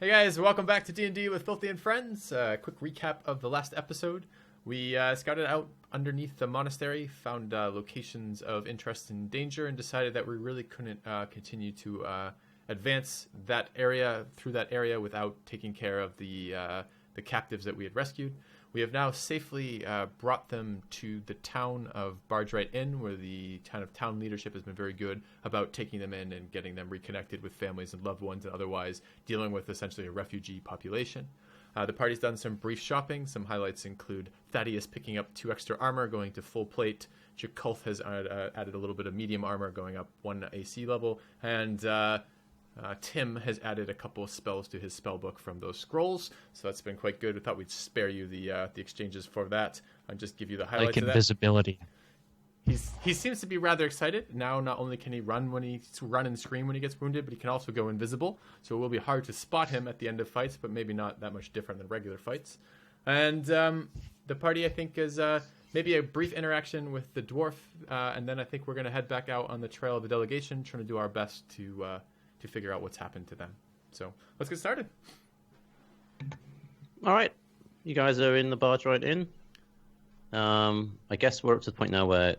Hey guys, welcome back to D&D with Filthy and Friends. Quick recap of the last episode. We scouted out underneath the monastery, found locations of interest and danger, and decided that we really couldn't continue to advance that area through that area without taking care of the captives that we had rescued. We have now safely brought them to the town of Bardright Inn, where the town leadership has been very good about taking them in and getting them reconnected with families and loved ones, and otherwise dealing with essentially a refugee population. The party's done some brief shopping. Some highlights include Thaddeus picking up 2 extra armor, going to full plate. Chakolth has added a little bit of medium armor, going up 1 AC level, and Tim has added a couple of spells to his spell book from those scrolls, so that's been quite good. We thought we'd spare you the exchanges for that and just give you the highlights of that. Like invisibility. He seems to be rather excited. Now not only can he run and scream when he gets wounded, but he can also go invisible, so it will be hard to spot him at the end of fights, but maybe not that much different than regular fights. And the party, I think, is maybe a brief interaction with the dwarf, and then I think we're going to head back out on the trail of the delegation, trying to do our best to figure out what's happened to them. So let's get started. All right, you guys are in the Bardright Inn. I guess we're up to the point now where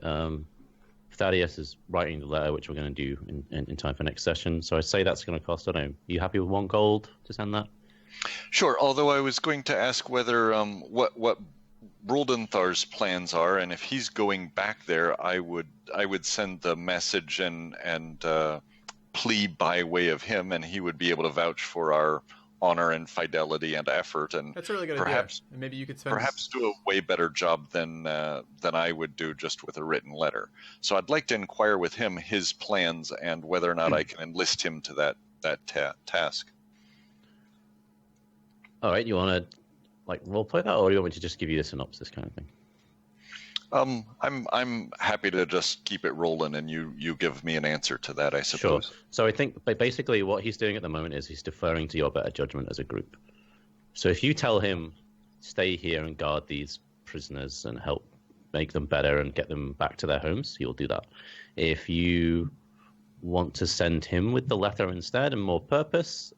Thaddeus is writing the letter, which we're going to do in time for next session. So I say that's going to cost, I don't know, are you happy with 1 gold to send that? Sure, although I was going to ask whether what Roldanthar's plans are, and if he's going back there, I would send the message and plea by way of him, and he would be able to vouch for our honor and fidelity and effort, and that's a really good perhaps, idea. And maybe you could spend do a way better job than I would do just with a written letter. So I'd like to inquire with him his plans and whether or not I can enlist him to that task. All right, you want to role play that, or do you want me to just give you the synopsis kind of thing? I'm happy to just keep it rolling, and you give me an answer to that, I suppose. Sure. So I think basically what he's doing at the moment is he's deferring to your better judgment as a group. So if you tell him, stay here and guard these prisoners and help make them better and get them back to their homes, he'll do that. If you want to send him with the letter instead and more purpose,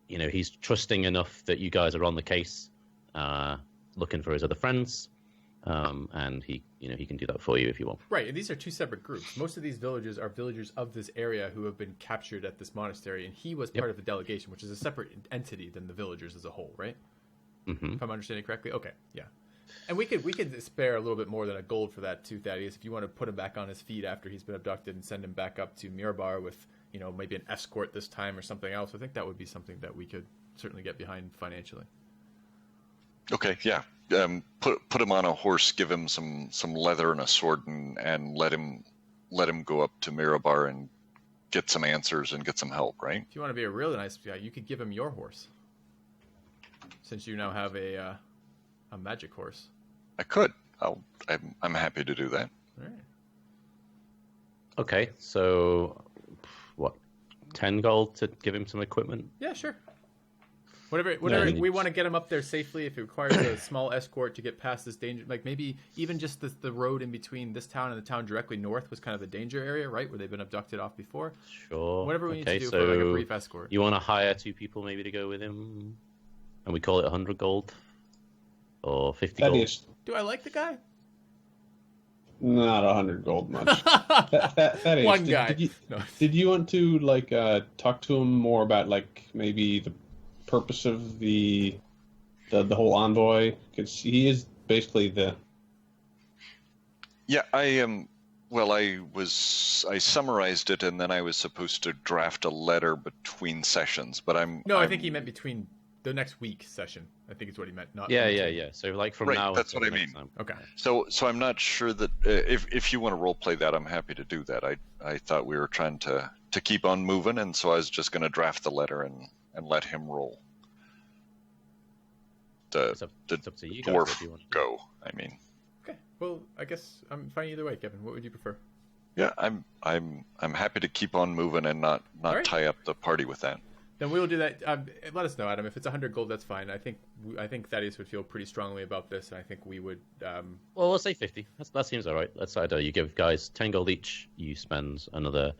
he's trusting enough that you guys are on the case, looking for his other friends. And he can do that for you if you want. Right, and these are 2 separate groups. Most of these villagers are villagers of this area who have been captured at this monastery, and he was part of the delegation, which is a separate entity than the villagers as a whole, right? Mm-hmm. If I'm understanding correctly? Okay, yeah. And we could spare a little bit more than a gold for that too, Thaddeus, if you want to put him back on his feet after he's been abducted and send him back up to Mirabar with, maybe an escort this time or something else. I think that would be something that we could certainly get behind financially. Okay, yeah. Put him on a horse, give him some leather and a sword, and let him go up to Mirabar and get some answers and get some help, right? If you want to be a really nice guy, you could give him your horse, since you now have a magic horse. I could. I'm happy to do that. All right. Okay, so what? 10 gold to give him some equipment? Yeah, sure. Whatever we want to get him up there safely. If it requires a small escort to get past this danger, maybe even just the road in between this town and the town directly north was kind of the danger area, right, where they've been abducted off before. Sure. Whatever we need to do for a brief escort. You want to hire 2 people maybe to go with him, and we call it 100 gold or 50 gold. Do I like the guy? Not 100 gold much. that is. One guy. Did you want to talk to him more about maybe the purpose of the whole envoy, because he is basically the... Yeah, I am. Well, I summarized it, and then I was supposed to draft a letter between sessions, but I think he meant between the next week session. I think it's what he meant. Not yeah. So from now. That's what I mean. Time. Okay. So I'm not sure that if you want to role play that, I'm happy to do that. I thought we were trying to keep on moving, and so I was just going to draft the letter and let him roll. It's up to you guys dwarf if you want to go. I mean. Okay. Well, I guess I'm fine either way, Kevin. What would you prefer? Yeah, I'm happy to keep on moving and not right. Tie up the party with that. Then we will do that. Let us know, Adam. If it's 100 gold, that's fine. I think Thaddeus would feel pretty strongly about this, and I think we would. Well, let's say 50. That seems all right. Let's say you give guys 10 gold each. You spend another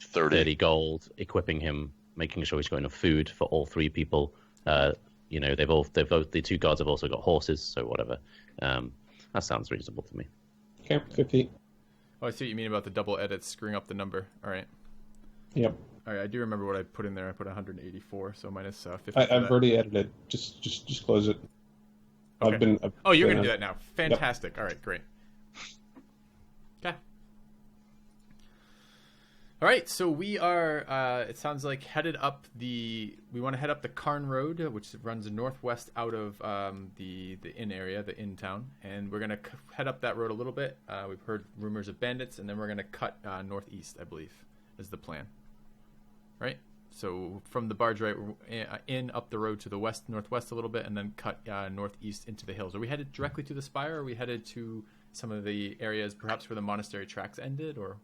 30 gold equipping him making sure he's got enough food for all 3 people. The 2 guards have also got horses, so whatever. That sounds reasonable to me. Okay, 50. Oh, I see what you mean about the double edits screwing up the number. All right. Yep. All right, I do remember what I put in there. I put 184, so minus 50. I've already edited. Just close it. Okay. You're going to do that now. Fantastic. Yep. All right, great. Okay. All right, so we are, it sounds like, we want to head up the Karn Road, which runs northwest out of the inn area, the inn town, and we're going to head up that road a little bit. We've heard rumors of bandits, and then we're going to cut northeast, I believe, is the plan. Right? So from the barge right in up the road to the northwest a little bit, and then cut northeast into the hills. Are we headed directly to the spire, or are we headed to some of the areas perhaps where the monastery tracks ended, or...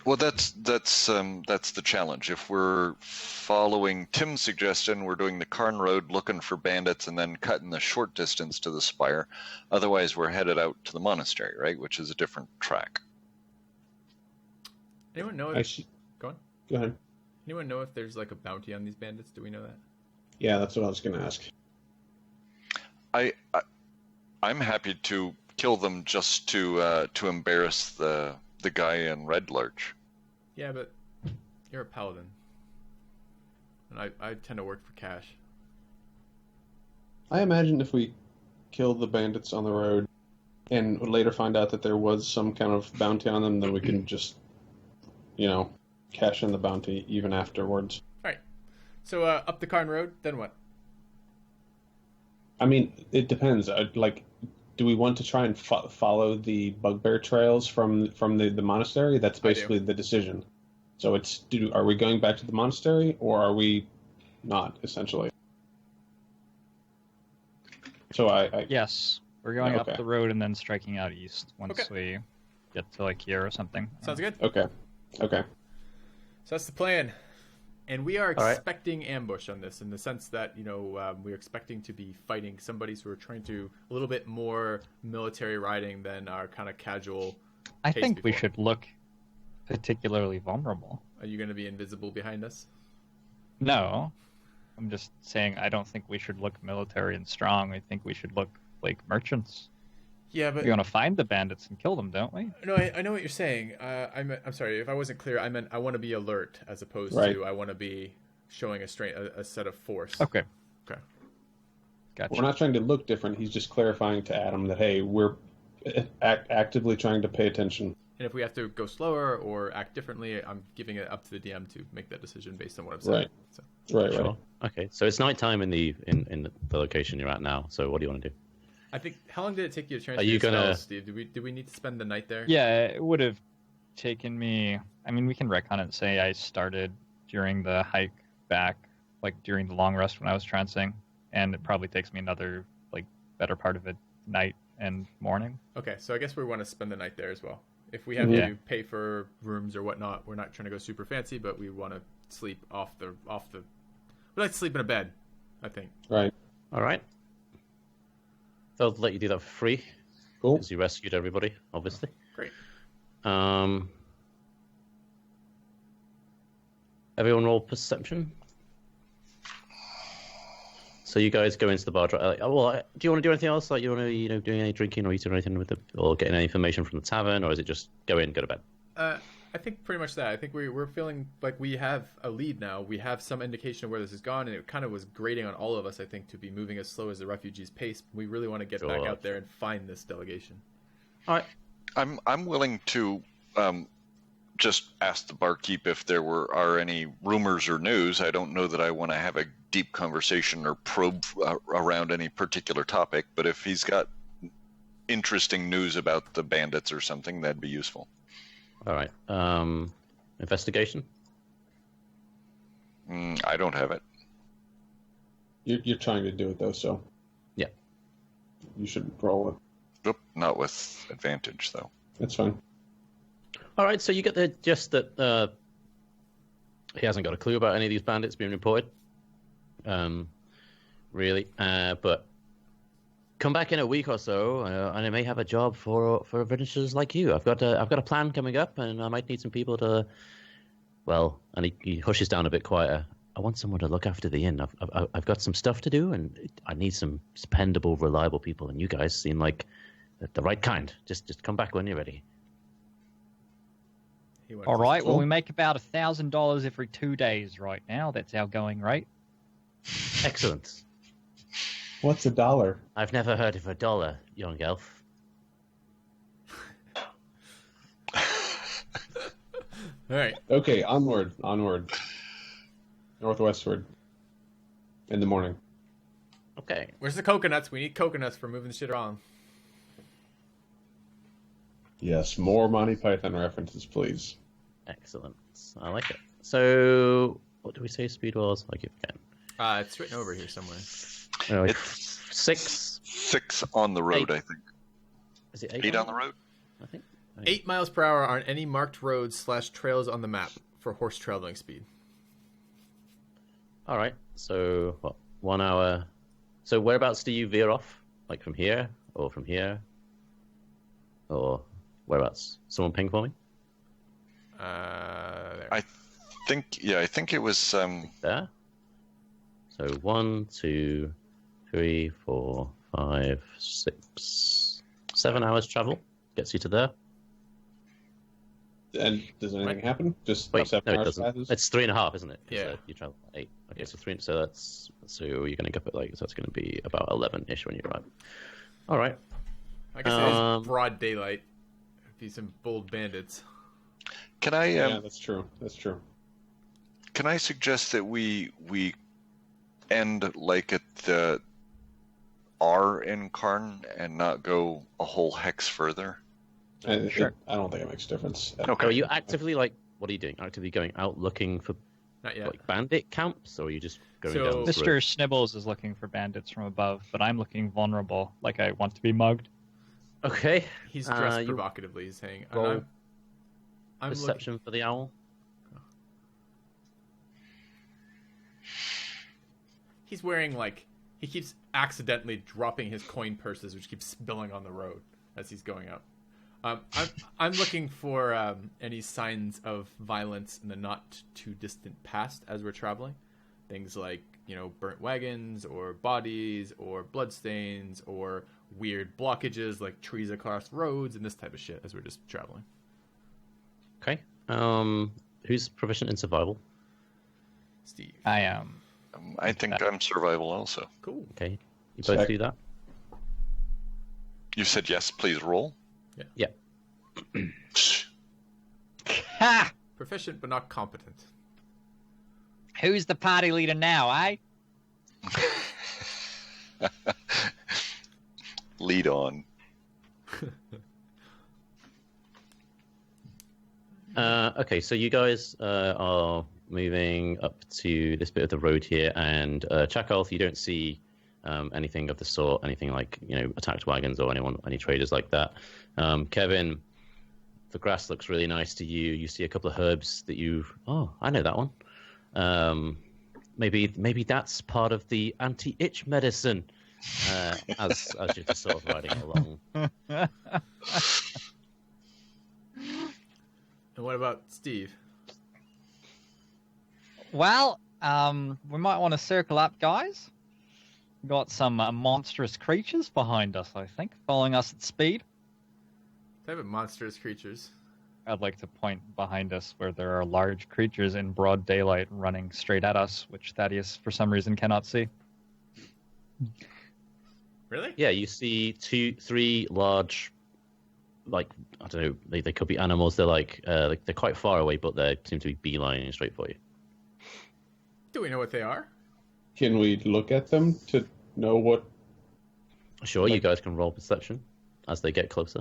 Well, that's the challenge. If we're following Tim's suggestion, we're doing the Karn Road, looking for bandits, and then cutting the short distance to the spire. Otherwise, we're headed out to the monastery, right, which is a different track. Anyone know Go on. Go ahead. Anyone know if there's like a bounty on these bandits? Do we know that? Yeah, that's what I was going to ask. I'm happy to kill them just to embarrass the guy in Red Larch. Yeah, but you're a paladin, and I tend to work for cash. I imagine if we kill the bandits on the road and later find out that there was some kind of bounty on them, then we can just, cash in the bounty even afterwards. All right. So up the Karn Road, then what? I mean, it depends. Do we want to try and follow the bugbear trails from the monastery? That's basically the decision. So are we going back to the monastery, or are we not, essentially? So Yes, we're going up the road and then striking out east once we get to here or something. Sounds good. Okay. So that's the plan. And we are expecting ambush on this, in the sense that, we're expecting to be fighting somebody, so we're trying to a little bit more military riding than our kind of casual. I think we should look particularly vulnerable. Are you going to be invisible behind us? No. I'm just saying I don't think we should look military and strong. I think we should look like merchants. Yeah, but we want to find the bandits and kill them, don't we? No, I know what you're saying. I'm sorry if I wasn't clear. I meant I want to be alert as opposed to I want to be showing a set of force. Okay. Gotcha. We're not trying to look different. He's just clarifying to Adam that we're actively trying to pay attention. And if we have to go slower or act differently, I'm giving it up to the DM to make that decision based on what I'm saying. Right. So. Right. Okay, so it's nighttime in the location you're at now. So what do you want to do? I think. How long did it take you to transfer your spells, Steve? Did we need to spend the night there? Yeah, it would have taken me. I mean, we can retcon it and say I started during the hike back, during the long rest when I was trancing, and it probably takes me another better part of a night and morning. Okay, so I guess we want to spend the night there as well. If we have to pay for rooms or whatnot, we're not trying to go super fancy, but we want to sleep off the. We like to sleep in a bed, I think. Right. All right. They'll let you do that for free. Cool. Because you rescued everybody, obviously. Great. Everyone roll perception. So you guys go into the bar. Do you want to do anything else? You want to, doing any drinking or eating or anything with it, or getting any information from the tavern, or is it just go in, go to bed? I think pretty much that. I think we're feeling like we have a lead now. We have some indication of where this has gone, and it kind of was grating on all of us, I think, to be moving as slow as the refugees' pace. We really want to get back out there and find this delegation. All right. I'm willing to just ask the barkeep if there are any rumors or news. I don't know that I want to have a deep conversation or probe around any particular topic, but if he's got interesting news about the bandits or something, that'd be useful. All right. Investigation? I don't have it. You're trying to do it, though, so... Yeah. You should roll it. Nope, not with advantage, though. That's fine. All right, so you get the gist that he hasn't got a clue about any of these bandits being reported. Really. But come back in a week or so, and I may have a job for adventurers like you. I've got a plan coming up, and I might need some people to. Well, and he hushes down a bit quieter. I want someone to look after the inn. I've got some stuff to do, and I need some dependable, reliable people. And you guys seem like the right kind. Just come back when you're ready. All right. Well, we make about $1,000 every 2 days right now. That's our going rate. Excellent. What's $1? I've never heard of $1, young elf. All right. Okay, onward. Northwestward. In the morning. Okay. Where's the coconuts? We need coconuts for moving shit around. Yes, more Monty Python references, please. Excellent. I like it. So, what do we say speed was? I keep forgetting. It's written over here somewhere. Oh, It's 6. 6 on the road, 8. I think. Is it 8? 8 on the road? I think. 8 miles per hour on any marked roads / trails on the map for horse traveling speed. All right. So, what? 1 hour. So, whereabouts do you veer off? Like from here? Or from here? Or whereabouts? Someone ping for me? There. I think it was. There. So 1, 2, 3, 4, 5, 6, 7 hours travel gets you to there. And does anything happen? Just Wait, 7 no, it hours doesn't. passes? It's 3.5, isn't it? Yeah. So you travel 8. Okay, so 3. So that's you're going to go up at so that's going to be about 11ish when you arrive. All right. I guess it is broad daylight. It'd be some bold bandits. Can I? Yeah, that's true. Can I suggest that we end like at the R in Karn and not go a whole hex further? Sure. I don't think it makes a difference. Okay. Are you actively what are you doing? Actively going out looking for Not yet. like bandit camps, or are you just going So- down this Mr. road? Snibbles is looking for bandits from above, but I'm looking vulnerable, like I want to be mugged. Okay. He's dressed you provocatively. He's saying, roll I'm perception for the owl. He's wearing he keeps accidentally dropping his coin purses, which keeps spilling on the road as he's going out. I'm looking for any signs of violence in the not too distant past as we're traveling. Things like burnt wagons or bodies or bloodstains or weird blockages like trees across roads and this type of shit as we're just traveling. Okay. Who's proficient in survival? Steve. I am. I think I'm survival also. Cool. Okay. You both Check. do that? You said yes, please roll. Yeah. Ha! Proficient but not competent. Who's the party leader now, eh? Lead on. Okay, so you guys are moving up to this bit of the road here, and Chakolth, you don't see anything of the sort, anything like attacked wagons or any traders like that. Kevin, the grass looks really nice to you. You see a couple of herbs that I know that one. Maybe that's part of the anti-itch medicine. As you're just sort of riding along. And what about Steve? Well, we might want to circle up, guys. Got some monstrous creatures behind us, I think, following us at speed. Type of monstrous creatures. I'd like to point behind us where there are large creatures in broad daylight running straight at us, which Thaddeus, for some reason, cannot see. Really? Yeah, you see 3 large, I don't know, they could be animals. They're they're quite far away, but they seem to be beelining straight for you. Do we know what they are? Can we look at them to know what? Sure, you guys can roll perception as they get closer.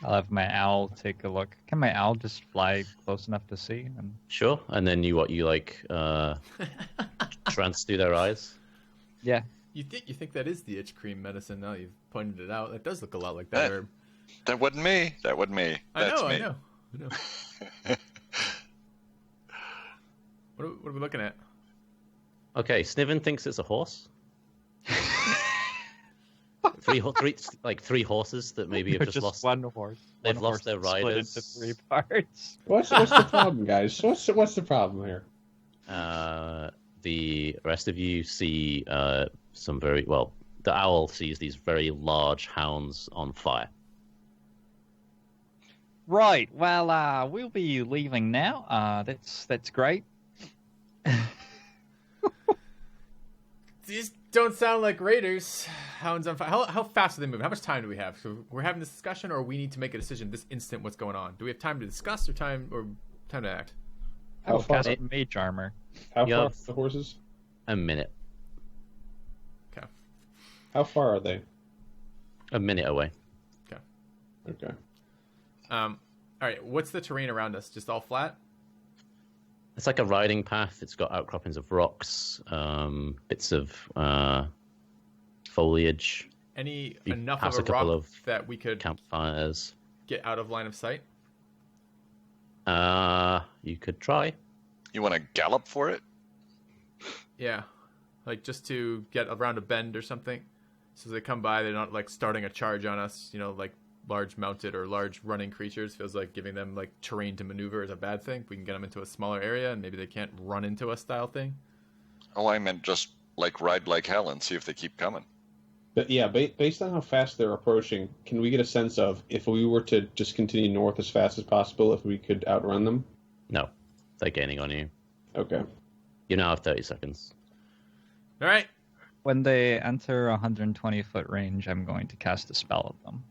I'll have my owl take a look. Can my owl just fly close enough to see? And Sure, and then you trance through their eyes. yeah, You think that is the itch cream medicine? Now you've pointed it out. That does look a lot like that herb. That wasn't me. That's me. I know. What are we looking at? Okay, Sniven thinks it's a horse. three horses that maybe have just lost. one horse. They've One lost horse their split riders. into 3 parts. What's the problem, guys? What's the problem here? The rest of you see some very well. The owl sees these very large hounds on fire. Right. Well, we'll be leaving now. That's great. These don't sound like raiders. Hounds on fire. How fast are they moving? How much time do we have? So we're having this discussion, or we need to make a decision this instant. What's going on? Do we have time to discuss, or time to act? How far? Cast mage armor. How Yeah. far are the horses? A minute. Okay. How far are they? A minute away. Okay. All right. What's the terrain around us? Just all flat? It's like a riding path. It's got outcroppings of rocks, bits of foliage, Enough perhaps of a a rock couple of that we could campfires. get out of line of sight? You could try. You want to gallop for it? Yeah. Like just to get around a bend or something. So as they come by, they're not like starting a charge on us, you know, like large mounted or large running creatures. Feels like giving them like terrain to maneuver is a bad thing. We can get them into a smaller area and maybe they can't run into us style thing. Oh, I meant just like ride like hell and see if they keep coming. But yeah, based on how fast they're approaching, can we get a sense of if we were to just continue north as fast as possible, if we could outrun them? No, they're gaining on you. Okay. You now have 30 seconds. All right. When they enter 120-foot range, I'm going to cast a spell at them.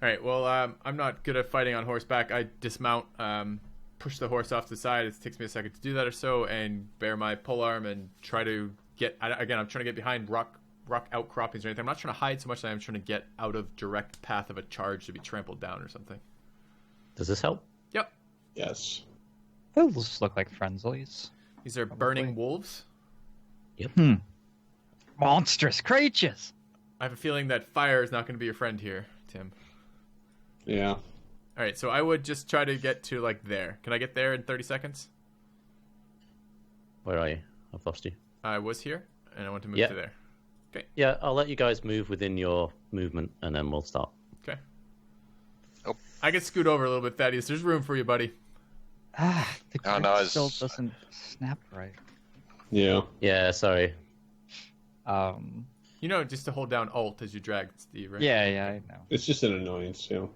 All right. Well, I'm not good at fighting on horseback. I dismount, push the horse off to the side. It takes me a second to do that or so, and bear my polearm and try to get. Again, I'm trying to get behind rock outcroppings or anything. I'm not trying to hide so much as I'm trying to get out of direct path of a charge to be trampled down or something. Does this help? Yep. Yes. Those look like friendlies. These are burning wolves. Monstrous creatures. I have a feeling that fire is not going to be your friend here, Tim. Yeah. All right, so I would just try to get to like there. Can I get there in 30 seconds? Where are you? I've lost you. I was here, and I want to move Yeah. to there. Yeah, I'll let you guys move within your movement, and then we'll start. Okay. Oh. I can scoot over a little bit, Thaddeus. There's room for you, buddy. The Oh, grip no, still it's- doesn't snap right. Yeah. Yeah, sorry. You know, just to hold down Alt as you drag Steve, right? Yeah, I know. It's just an annoyance, you know.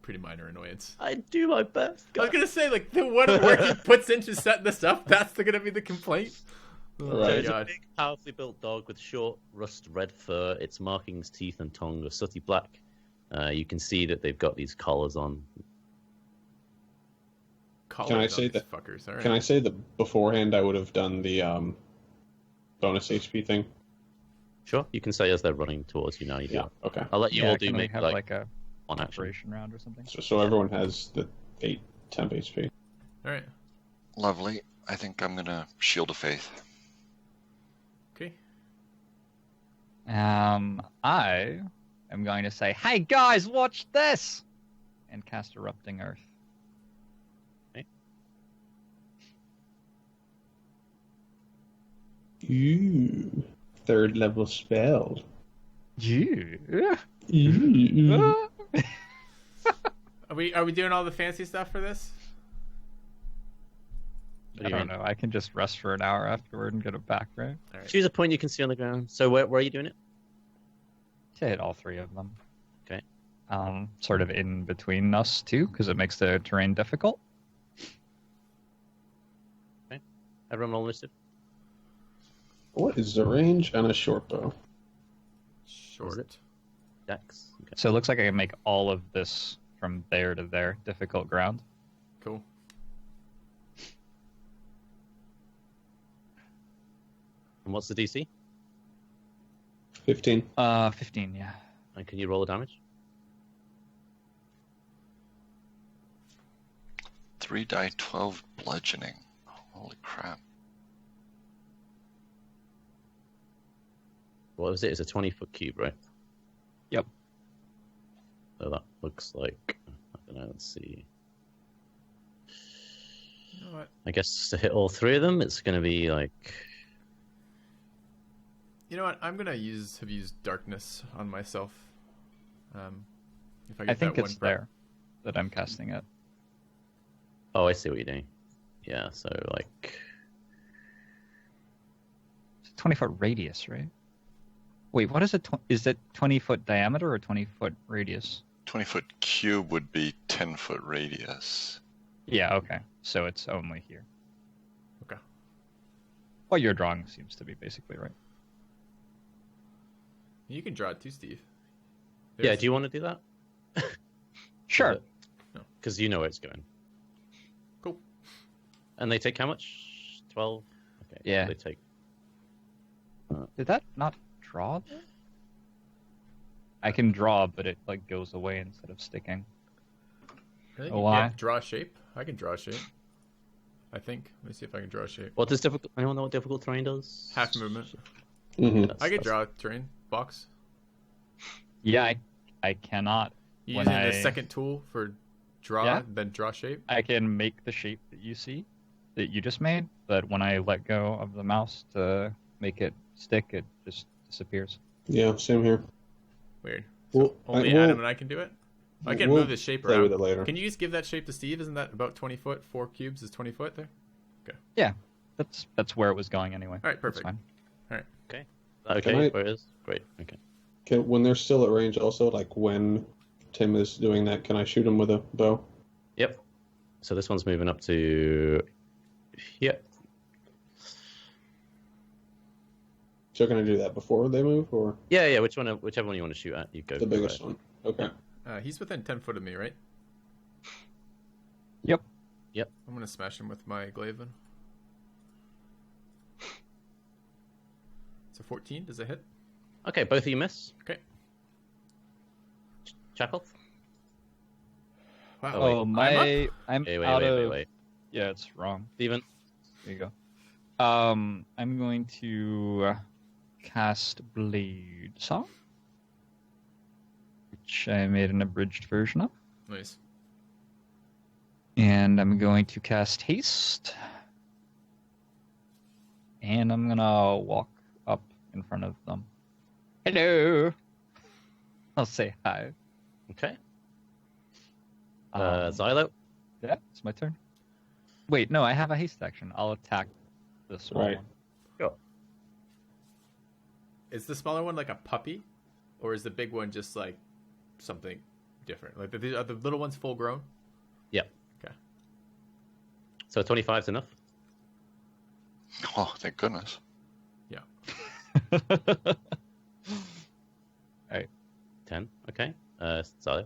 Pretty minor annoyance. I do my best. I was gonna say, like, the one work he puts into setting this up, that's gonna be the complaint. Oh my Right. It's a god. big, powerfully built dog with short, rust red fur. Its markings, teeth, and tongue are sooty black. You can see that they've got these collars on. Collars on say these that- Fuckers. All right. Can I say that beforehand I would have done the bonus HP thing? Sure, you can say as they're running towards you now. You do. Yeah. Okay. I'll let you Yeah, all do can we make have like a one action. operation round or something? So everyone has the 8 temp HP. All right. Lovely. I think I'm gonna Shield of Faith. Okay. I am going to say, "Hey guys, watch this!" and cast Erupting Earth. Ooh. 3rd level spell. Yeah. Ooh. Are we doing all the fancy stuff for this? What I do you don't mean? know. I can just rest for an hour afterward and get it back, right? All right. Choose a point you can see on the ground. So where are you doing it? To hit all three of them. Okay. Sort of in between us too, because it makes the terrain difficult. Everyone all listed? What is the range on a short bow? Short. it? Dex. Okay. So it looks like I can make all of this from there to there, difficult ground. Cool. And what's the DC? 15. 15, yeah. And can you roll the damage? 3 die 12 bludgeoning. Holy crap. What was it? It's a 20-foot cube, right? Yep. So that looks like, I don't know, let's see. You know what? I guess to hit all three of them, it's going to be like... You know what? I'm gonna have used darkness on myself. If I get I think that it's one prep. there that I'm casting it. Oh, I see what you're doing. Yeah, so like... It's a 20-foot radius, right? Wait, what is it? Is it 20-foot diameter or 20-foot radius? 20-foot cube would be 10-foot radius. Yeah, okay. So it's only here. Okay. What your drawing seems to be basically right. You can draw it too, Steve. Yeah, do you want to do that? Sure. Because you know where it's going. Cool. And they take how much? 12? Okay. Yeah. They take... Did that not draw there? I can draw, but it like goes away instead of sticking. Really? Oh, why? Yeah, draw a shape? I can draw a shape. I think. Let me see if I can draw a shape. What does difficult... Anyone know what difficult terrain does? Half movement. Mm-hmm. I could draw a terrain box. Yeah, I cannot. Using the second tool for draw, Yeah. then draw shape. I can make the shape that you see, that you just made, but when I let go of the mouse to make it stick, it just disappears. Yeah, same here. Weird. Well, Only we'll- Adam and I can do it? I can we'll move this shape play around. with it later. Can you just give that shape to Steve? Isn't that about 20 foot? 4 cubes is 20 foot there? Yeah, that's where it was going anyway. All right, That's perfect. fine. Okay, Can I- where it is? Great, okay. When they're still at range, also, like when Tim is doing that, can I shoot him with a bow? Yep. So this one's moving up to... Yep. So can I do that before they move, or Yeah, whichever one you want to shoot at, you go the for biggest it. one? Okay. He's within 10 foot of me, right? Yep. I'm going to smash him with my Glaven. So 14, does it hit? Okay, both of you miss. Okay. Chakolth? Wow. Oh, wait. Oh, I'm I'm Wait, out of. wait. Yeah, it's wrong. Steven? There you go. I'm going to cast Blade Song, which I made an abridged version of, Nice. and I'm going to cast Haste, and I'm gonna walk up in front of them. Hello. I'll say hi. Okay. Um, Xilo? Yeah, it's my turn. Wait, no, I have a haste action. I'll attack the small Right. one. Sure. Is the smaller one like a puppy? Or is the big one just like something different? Like, are the little ones full grown? Yep. Okay. So 25's enough? Oh, thank goodness. Yeah. 10. Okay. Xilo?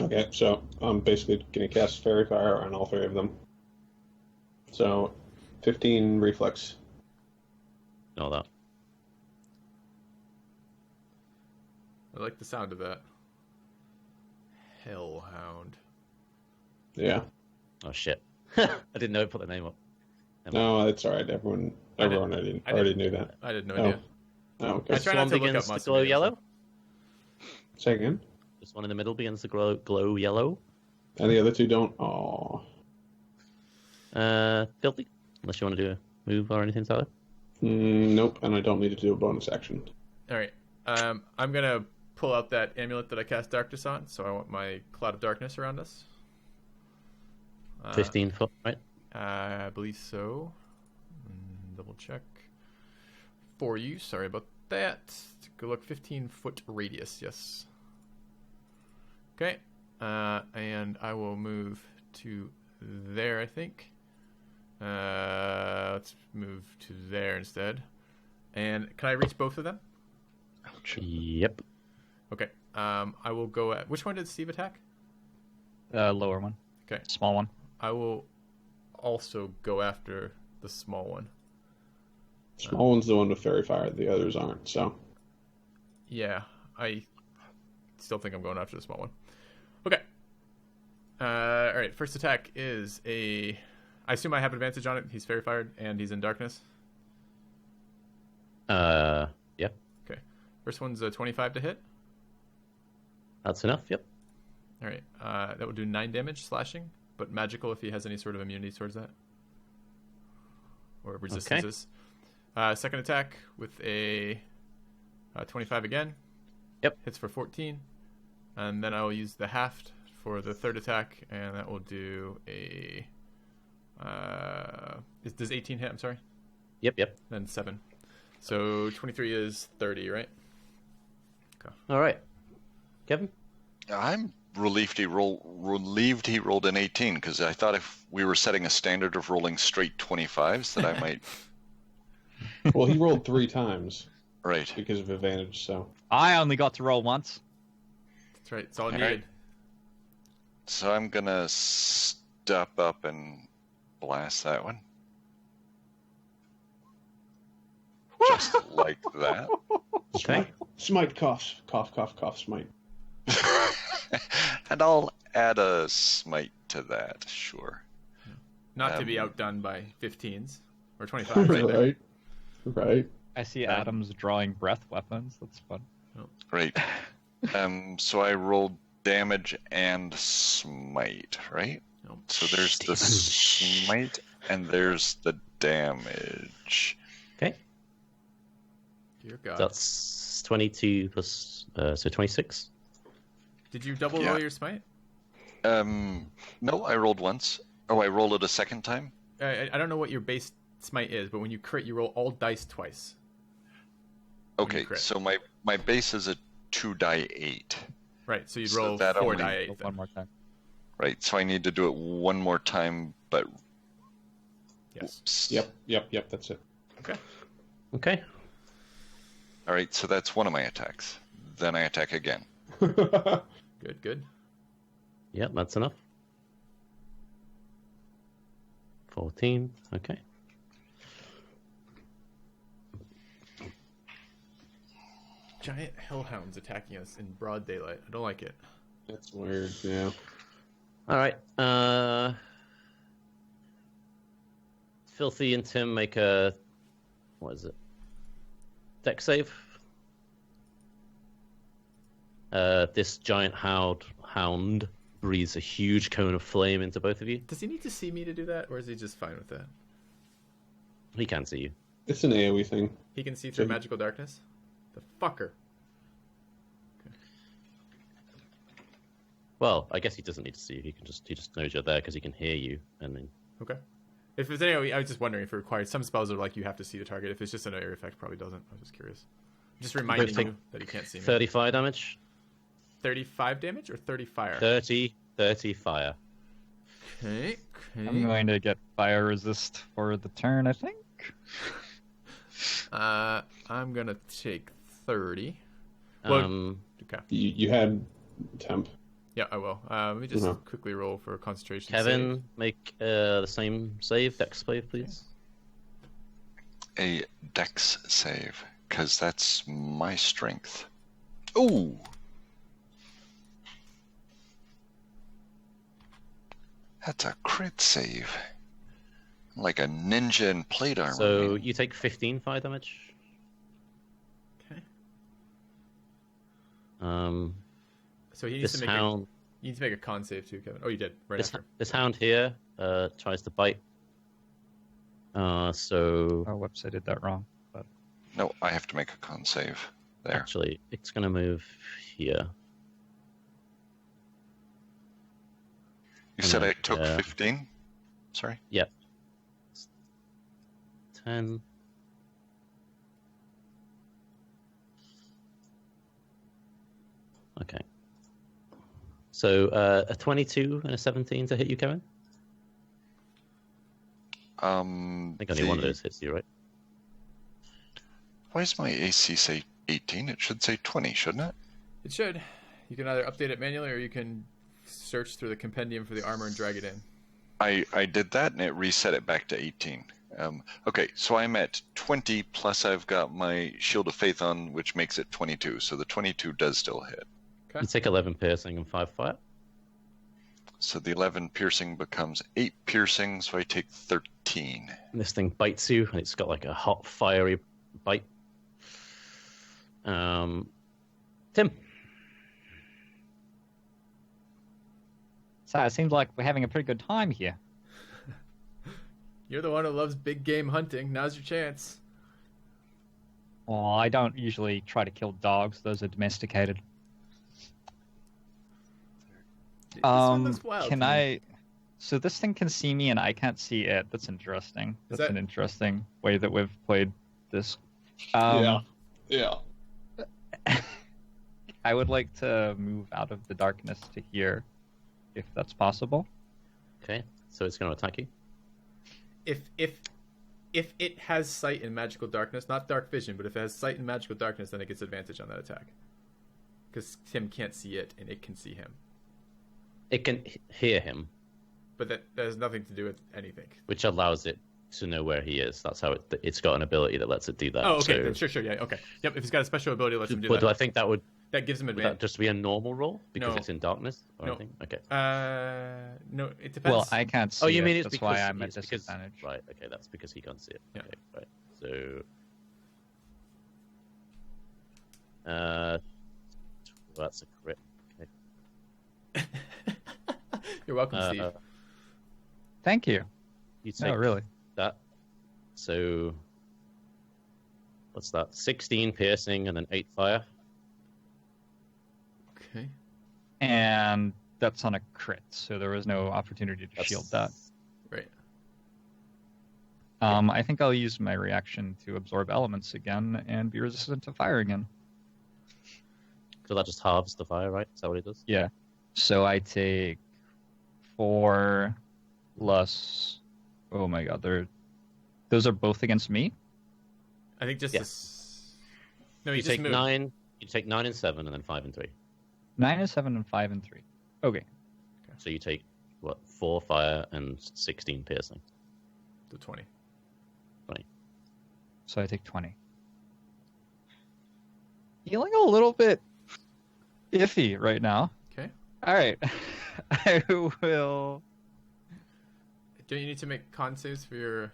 Okay, so I'm basically going to cast Fairy Fire on all 3 of them. So 15 reflex. All that. I like the sound of that. Hellhound. Yeah. Oh, shit. I didn't know it put the name up. No, it's all right. Everyone already knew that. I had no Oh. idea. Oh, I okay. try not One to look begins up to monster glow videos. yellow? Say again. This one in the middle begins to glow yellow. And the other 2 don't. Oh. Filthy? Unless you want to do a move or anything, Xilo? Nope, and I don't need to do a bonus action. All right. I'm going to pull out that amulet that I cast darkness on, so I want my cloud of darkness around us. 15 foot, right? I believe so. Double check. For you, sorry about that. Good luck, 15-foot radius, yes. Okay. And I will move to there, I think. Let's move to there instead. And can I reach both of them? Yep. Okay. I will go at... Which one did Steve attack? Lower one. Okay. Small one. I will also go after the small one. Small one's the one with Fairy Fire. The others aren't. So Yeah, I still think I'm going after the small one. Okay. All right. First attack is a... I assume I have advantage on it. He's fairy fired and he's in darkness. Yep. Okay. First one's a 25 to hit. That's enough, yep. All right. That will do 9 damage slashing, but magical if he has any sort of immunity towards that. Or resistances. Second attack with a 25 again. Yep. Hits for 14. And then I will use the haft for the third attack, and that will do a Does 18 hit? I'm sorry. Yep. Then 7. So 23 is 30, right? Okay. All right. Kevin? I'm relieved he rolled an 18, because I thought if we were setting a standard of rolling straight 25s that I might... Well, he rolled 3 times Right. because of advantage, so... I only got to roll once. That's right. It's all All needed. right. So I'm going to step up and blast that one. Just like that. Okay. Smite coughs. Cough, cough, cough, smite. And I'll add a smite to that, sure. Not to be outdone by 15s or 25. Right. There. Right. I see Adam's drawing breath weapons. That's fun. Right. So I rolled damage and smite, right? No. So there's the smite and there's the damage. Okay. Dear God. That's 22 plus, so 26. Did you double Yeah. roll your smite? No, I rolled once. Oh, I rolled it a second time? I don't know what your base smite is, but when you crit, you roll all dice twice. Okay, crit. so my base is a 2d8. Right, so you'd So roll that 4 only- die 8. One more time. Right, so I need to do it one more time, but... Yes. Oops. Yep, that's it. Okay. Okay. All right, so that's one of my attacks. Then I attack again. Good. Yep, that's enough. 14. Okay. Giant hellhounds attacking us in broad daylight. I don't like it. That's weird, yeah. All right. Filthy and Tim make a... What is it? Dex save. This giant hound breathes a huge cone of flame into both of you. Does he need to see me to do that, or is he just fine with that? He can see you. It's an AoE thing. He can see through So- magical darkness? The fucker. Well, I guess he doesn't need to see you. He just knows you're there because he can hear you. And then Okay. If it's AoE, I was just wondering if it requires... Some spells are like you have to see the target. If it's just an area effect, probably doesn't. I was just curious. Just reminding take you that he can't see me. 30 fire damage. 35 damage or 30 fire? 30 fire. Okay. I'm going to get fire resist for the turn, I think. I'm gonna take 30. Well, okay. You had temp. Yeah, I will. Let me just Mhm. quickly roll for a concentration Kevin, save. make the same save, dex save, please. A dex save, because that's my strength. Ooh! That's a crit save. Like a ninja in plate armor. So man. you take 15 fire damage. Okay. So he needs This to make hound, you need to make a con save too, Kevin. Oh, you did right after. this hound here tries to bite. So Oh, whoops, I did that wrong. But No, I have to make a con save. There. actually, it's going to move here. You said I and, took 15? Sorry? Yep. 10. Okay. So a 22 and a 17 to hit you, Kevin? I think only one of those hits you, right? Why does my AC say 18? It should say 20, shouldn't it? It should. You can either update it manually or you can search through the compendium for the armor and drag it in. I did that and it reset it back to 18. Okay, so I'm at 20 plus I've got my Shield of Faith on, which makes it 22. So the 22 does still hit. Okay. You take 11 piercing and 5 fire. So the 11 piercing becomes 8 piercing, so I take 13. And this thing bites you, and it's got like a hot, fiery bite. Tim. so it seems like we're having a pretty good time here. You're the one who loves big game hunting. Now's your chance. Well, I don't usually try to kill dogs. Those are domesticated. This one looks wild Can to me. I? So this thing can see me and I can't see it. That's interesting. Is That's that- an interesting way that we've played this. Yeah. I would like to move out of the darkness to here, if that's possible. Okay, so it's going to attack you. If it has sight in magical darkness, not dark vision, but if it has sight in magical darkness, then it gets advantage on that attack. Because Tim can't see it, and it can see him. It can hear him, But that has nothing to do with anything. which allows it to know where he is. That's how it's got an ability that lets it do that. Oh, okay. So- Then sure, yeah, okay. Yep, if it's got a special ability, it lets him do but that. do I think that would That gives him that advantage. just be a normal roll because No. it's in darkness or No. anything? Okay. No, it depends. Well, I can't see Oh, you it. mean it's That's because why I'm at it's because- disadvantage. Right. Okay, that's because he can't see it. Yeah. Okay, right. So, that's a crit. Okay. You're welcome, Steve. Thank you. You take No, really. that. So, what's that? 16 piercing and then 8 fire. Okay. And that's on a crit, so there was no opportunity to shield that. Right. I think I'll use my reaction to absorb elements again and be resistant to fire again. So that just halves the fire, right? Is that what it does? Yeah. So I take 4 plus. Oh my god, those are both against me? I think just Yeah. this. No, You you just take moved. 9. You take 9 and 7, and then 5 and 3. 9 and 7 and 5 and 3. Okay. So you take what 4 fire and 16 piercing. To 20. So I take 20. Feeling a little bit iffy right now. Okay. Alright. I will. Don't you need to make con saves for your? Do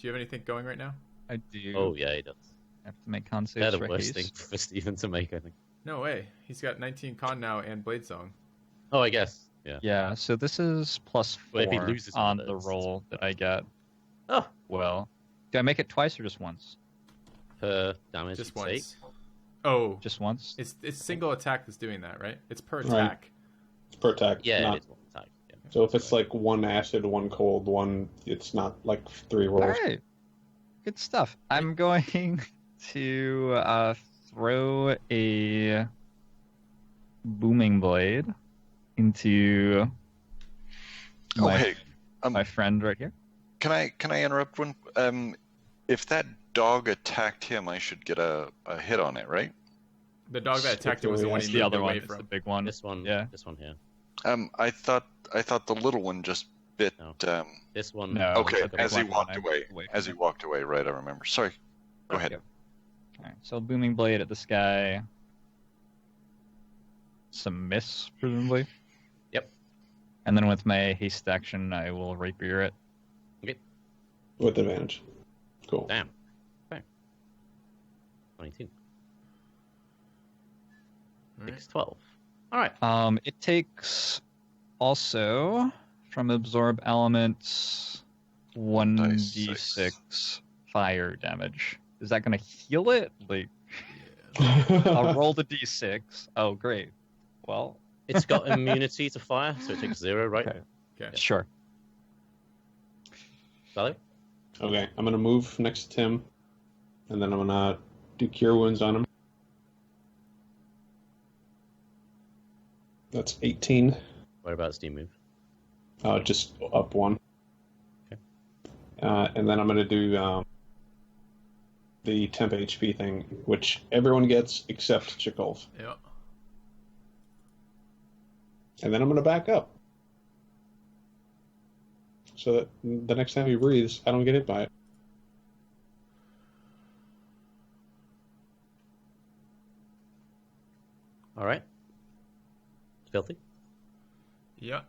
you have anything going right now? I do. Oh yeah, he does. Have to make con They're saves the for worst thing haste. for Steven to make, I think. No way. He's got 19 con now and Blade Song. Oh, I guess. Yeah. Yeah, so this is plus 4 Well, if he loses one on of the those, roll that I get. Oh, Well, do I make it twice or just once? per damage Just you take. once. Oh, Just once? it's single attack that's doing that, right? It's per Right. attack. It's per attack. Yeah, not- it is one attack. Yeah. So if it's like one acid, one cold, one, it's not like 3 rolls. Alright. Good stuff. I'm going to throw a booming blade into Oh, my, hey, my friend right here. can I interrupt one? If that dog attacked him, I should get a hit on it, right? The dog that attacked him was the one he It's moved the other away one. It's from. the big one. This one. Yeah. This one here. I thought the little one just bit. No. This one. No. Okay, but the as he big one walked I away. moved As he from. walked away, right? I remember. Sorry. Go ahead. Yep. Alright, so booming blade at this guy. Some miss, presumably. Yep. And then with my haste action, I will rapier it. With advantage. Cool. Damn. Okay. 22. Alright. 6, 12. All right. It takes also from absorb elements 1d6 fire damage. Is that going to heal it? Like, I'll roll the d6. Oh, great. Well, It's got immunity to fire, so it takes 0, right? Okay. Okay. sure. Valerie? Okay, I'm gonna move next to Tim, and then I'm gonna do cure wounds on him. That's 18. Whereabouts do you move? Just up 1. Okay. And then I'm gonna do the temp HP thing, which everyone gets except Chakolth. Yeah. And then I'm gonna back up. So that the next time he breathes, I don't get hit by it. All right. Filthy? Yeah.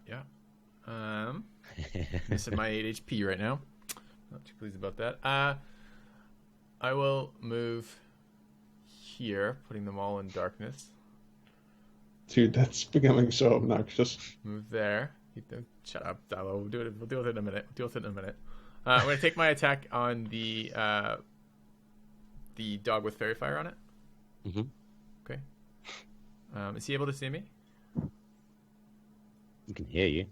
Missing my 8 HP right now. Not too pleased about that. I will move here, putting them all in darkness. Dude, that's becoming so obnoxious. Move there. Shut up, Dalo. We'll deal with it in a minute. I'm going to take my attack on the dog with fairy fire on it. Mm-hmm. Okay. Is he able to see me? He can hear you.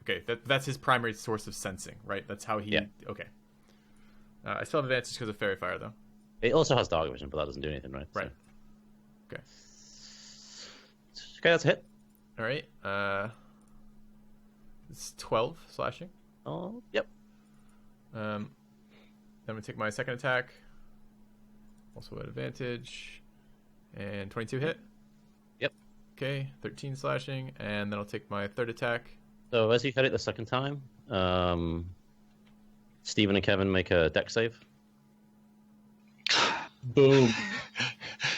Okay, that's his primary source of sensing, right? That's how he... Yeah. Okay. I still have advantage because of Fairy Fire, though. It also has dark vision, but that doesn't do anything, right? Right. Okay. Okay, that's a hit. All right. It's 12 slashing. Oh, yep. Then I'm going to take my second attack. Also at advantage. And 22 hit. Yep. Okay, 13 slashing. And then I'll take my third attack. So as you hit it the second time, Stephen and Kevin make a deck save. Boom.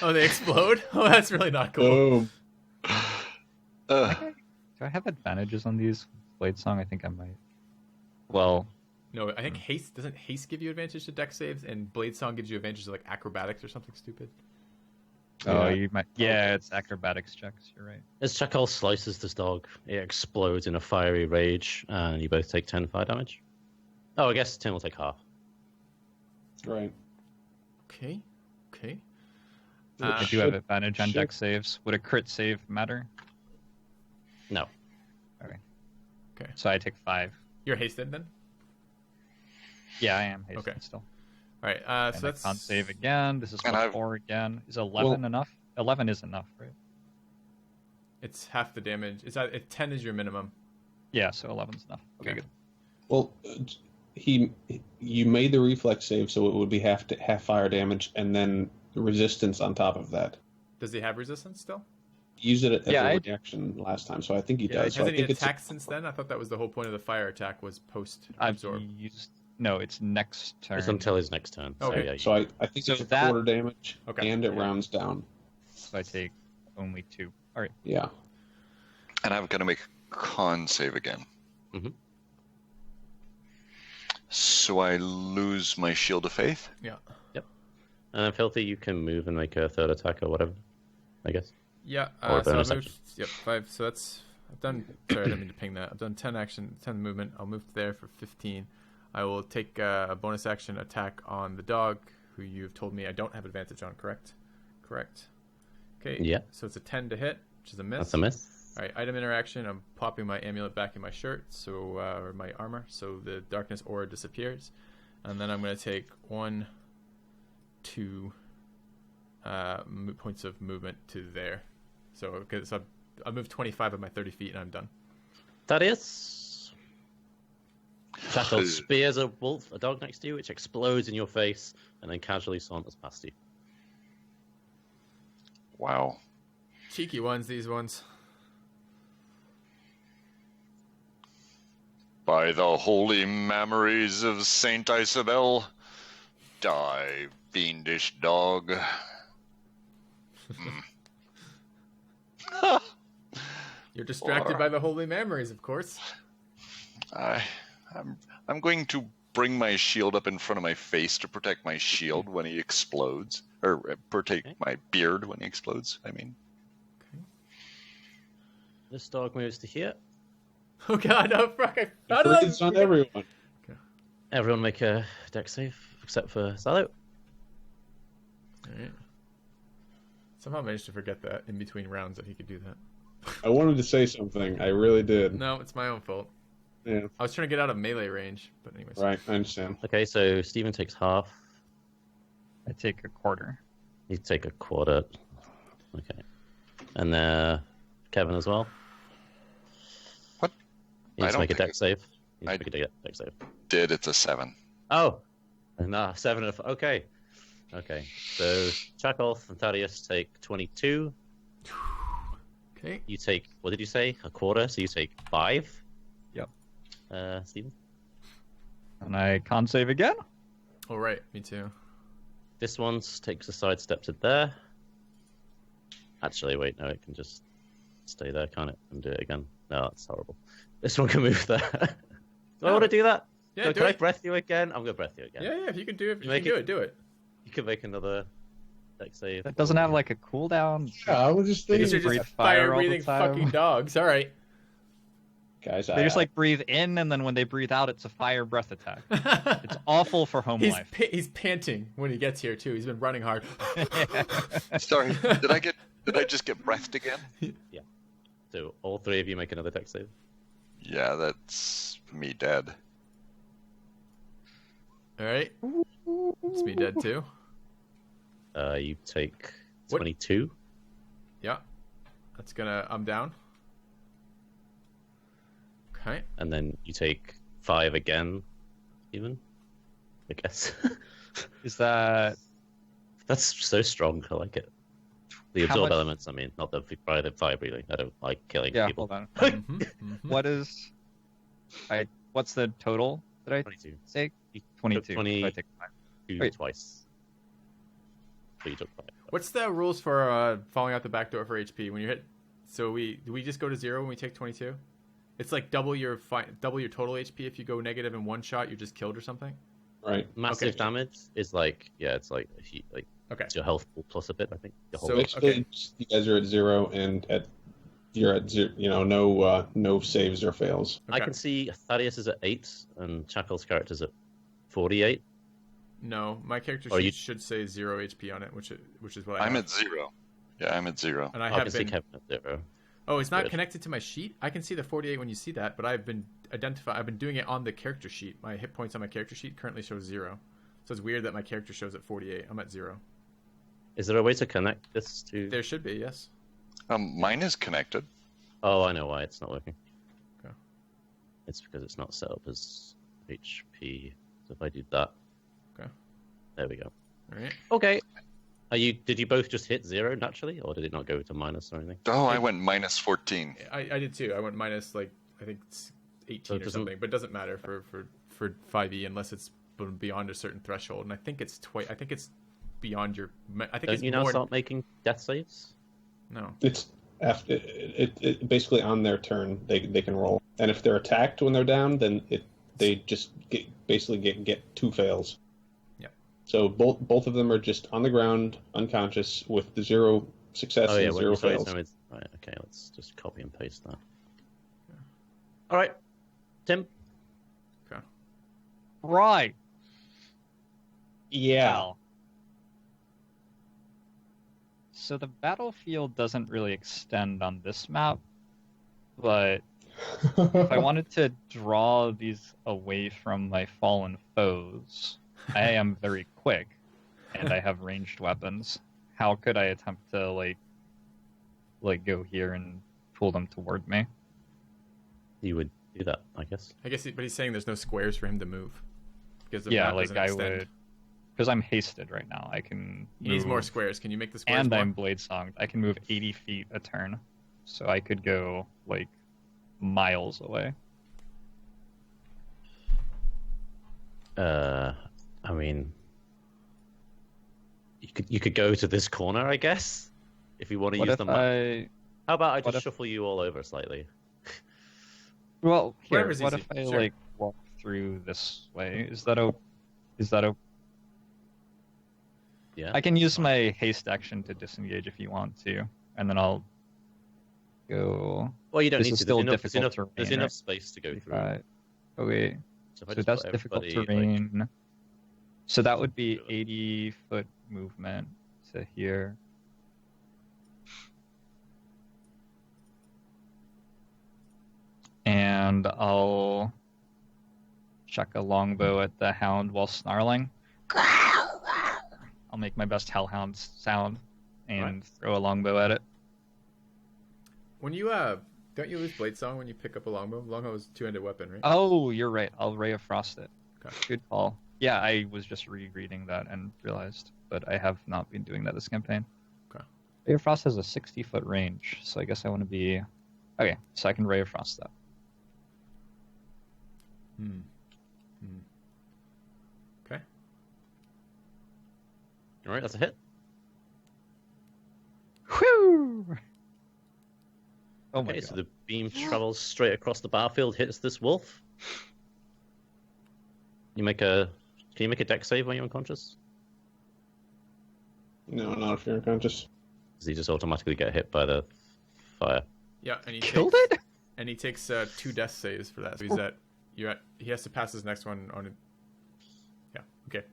Oh, they explode? Oh, that's really not cool. Boom. Do I have advantages on these? Blade Song, I think I might. Well, No, I think haste... Doesn't haste give you advantage to deck saves? And Blade Song gives you advantage to, like, acrobatics or something stupid? oh, Yeah. you might. Yeah, it's acrobatics checks. You're right. As Chakolth slices this dog, it explodes in a fiery rage, and you both take 10 fire damage. Oh, I guess Tim will take half. Right. Okay. Okay. I do have advantage on deck saves. Would a crit save matter? No. Okay. So I take 5. You're hasted, then? Yeah, I am hasted Okay. still. All right, And so that's... I can't save again. This is And plus I've- 4 again. Is 11 enough? 11 is enough, right? It's half the damage. 10 is your minimum. Yeah, so 11's enough. Okay, Okay. good. Well, you made the reflex save, so it would be half fire damage, and then resistance on top of that. Does he have resistance still? Used it as Yeah, a reaction last time, so I think he Yeah. does. So Has I any think it's attacks since then? I thought that was the whole point of the fire attack was I've post-absorb. used... No, it's next turn. It's until his next turn. So, Okay. yeah, So I think So it's a that- quarter damage, Okay. and it rounds down. So I take only 2. All right. Yeah. And I'm going to make a con save again. Mhm. So I lose my Shield of Faith. Yeah. And then Filthy, you can move and make a third attack or whatever, I guess. Yeah, Or a so I bonus moved... Yep, 5. So that's... I've done... Sorry, I didn't mean to ping that. I've done 10 action, 10 movement. I'll move there for 15. I will take a bonus action attack on the dog, who you've told me I don't have advantage on, correct? Correct. Okay. Yeah. So it's a 10 to hit, which is a miss. That's a miss. All right, item interaction. I'm popping my amulet back in my shirt, so or my armor, so the darkness aura disappears, and then I'm going to take 1, 2 points of movement to there. So because I moved 25 of my 30 feet, and I'm done. Thaddeus. Chakolth spears a wolf, a dog next to you, which explodes in your face, and then casually saunters past you. Wow. Cheeky ones, these ones. By the holy memories of Saint Isabel, die, fiendish dog. You're distracted by the holy memories, of course. I'm going to bring my shield up in front of my face to protect my shield when he explodes, or protect my beard when he explodes. I mean, This dog moves to here. Oh god, no, fuck! I It breathes on everyone. Everyone make a deck save, except for Salo. Alright. Somehow managed to forget that in between rounds that he could do that. I wanted to say something. I really did. No, it's my own fault. Yeah. I was trying to get out of melee range, but anyways. Right. I understand. Okay, so Stephen takes half. I take a quarter. You take a quarter. Okay. And Kevin as well. What? You need I to don't make a think deck save. You I- need to make a deck save. it's a 7. Oh! Nah, 7 of... Okay. Okay. So, Chakolth and Thaddeus take 22. Okay. You take... What did you say? A quarter? So you take 5? Yep. Stephen? And I con save again. All right, me too. This one takes a sidestep to there. Actually, wait, no, it can just stay there, can't it? And do it again. No, that's horrible. This one can move there. Do I want to do that? Yeah, So do can I it. breath you again? I'm going to breath you again. Yeah, if you can do it, if you Make can do it- it, do it. You can make another deck save. That doesn't have like a cooldown. Yeah, I was just These thinking. are just breathe fire all the fire-breathing time. fucking dogs. All right. Guys, They just like breathe in, and then when they breathe out, it's a fire breath attack. It's awful for home life. He's panting when he gets here too. He's been running hard. Sorry, did I just get breathed again? So all 3 of you make another deck save. Yeah, that's me dead. All right. It's me dead too. You take What? 22. Yeah. That's gonna. I'm down. Okay. And then you take 5 again, even, I guess. Is that That's so strong. I like it. The How absorb much- elements, I mean, not the fire breathing. I don't like killing yeah? people. Hold on. Mhm, mhm. What is? What's the total that I 22. take? You 22. took 20 So I take 5. two Wait. twice. So you took 5. What's the rules for falling out the back door for HP when you hit? So do we just go to 0 when we take 22? It's like double your total HP if you go negative in one shot. You're just killed or something. Right. Massive Okay. damage is like, yeah, it's like Okay. it's your health pool plus a bit, I think. Your whole So- Basically, okay. you guys are at 0, and you're at 0. You know, no saves or fails. I Okay. can see Thaddeus is at 8 and Chakolth's character's at 48. No, my character Or sheet you- should say 0 HP on it, which is what I I'm have. at 0. Yeah, I'm at 0. And I I have can see been. Kevin at 0. Oh, it's not Good. connected to my sheet. I can see the 48 when you see that, but I've been doing it on the character sheet. My hit points on my character sheet currently shows 0. So it's weird that my character shows at 48. I'm at 0. Is there a way to connect this to... There should be, yes. Mine is connected. Oh, I know why it's not working. Okay. It's because it's not set up as HP. So if I do that... Okay. There we go. All right. Okay. Did you both just hit 0 naturally, or did it not go to minus or anything? Oh, I went minus 14. I did too. I went minus I think it's 18 So it or doesn't- something, but it doesn't matter for 5e unless it's beyond a certain threshold. And I think it's I think it's beyond your. I think Don't it's you now more. start making death saves? No. It's after it basically on their turn they can roll, and if they're attacked when they're down, then they just get 2 fails. Yeah. So both of them are just on the ground, unconscious, with the 0 success Oh yeah, and when 0 you say fails. it's right, okay, let's just copy and paste that. All right, Tim. Okay. Right. Yeah. So the battlefield doesn't really extend on this map, but if I wanted to draw these away from my fallen foes, I am very quick, and I have ranged weapons. How could I attempt to like go here and pull them toward me? You would do that, I guess. I guess, but he's saying there's no squares for him to move because the Yeah, map like doesn't I extend. would, because I'm hasted right now. I can. He needs more move- squares. Can you make the squares And more? I'm blade songed. I can move 80 feet a turn, so I could go like miles away. I mean, you could go to this corner, I guess, if you want to What use if the map. I? How about I what just if- shuffle you all over slightly? Well, here. Whatever's What easy, if I sure. like walk through this way? Is that Yeah. I can use my haste action to disengage if you want to, and then I'll go. Well, you don't This need is to. still There's difficult enough, terrain, there's enough right? space to go through. 35. Okay, So, if I so just that's put difficult everybody, terrain. So that would be Really? 80-foot movement to here. And I'll chuck a longbow at the hound while snarling. I'll make my best hellhound sound and throw a longbow at it. When you don't you lose blade song when you pick up a longbow? Longbow is a 2-handed weapon, right? Oh, you're right. I'll Ray of Frost it. Okay. Good call. Yeah, I was just rereading that and realized, but I have not been doing that this campaign. Okay. Ray of Frost has a 60-foot range, so I guess I want to be... Okay, so I can Ray of Frost that. Hmm. Hmm. Okay. All right, that's a hit. Whew! Oh my Okay, god. so the beam travels straight across the battlefield, hits this wolf. Can you make a dex save when you're unconscious? No, not if you're unconscious. Does he just automatically get hit by the fire? Yeah, and he Killed takes, it? And he takes 2 death saves for that. So he has to pass his next one on it. Yeah. Okay.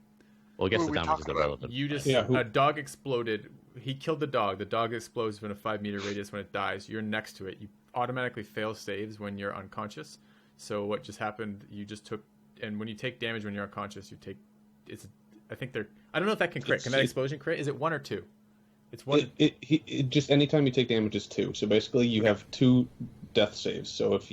Well, I guess Who the are we damage is talking about? irrelevant. You just Yeah, who- a dog exploded. He killed the dog. The dog explodes within a 5-meter radius when it dies. You're next to it. You automatically fail saves when you're unconscious. So what just happened? You just took, and when you take damage when you're unconscious, you take. I think they're. I don't know if that can crit. Can that explosion crit? Is it 1 or 2? It's 1. It just anytime you take damage is 2. So basically, you have 2 death saves. So if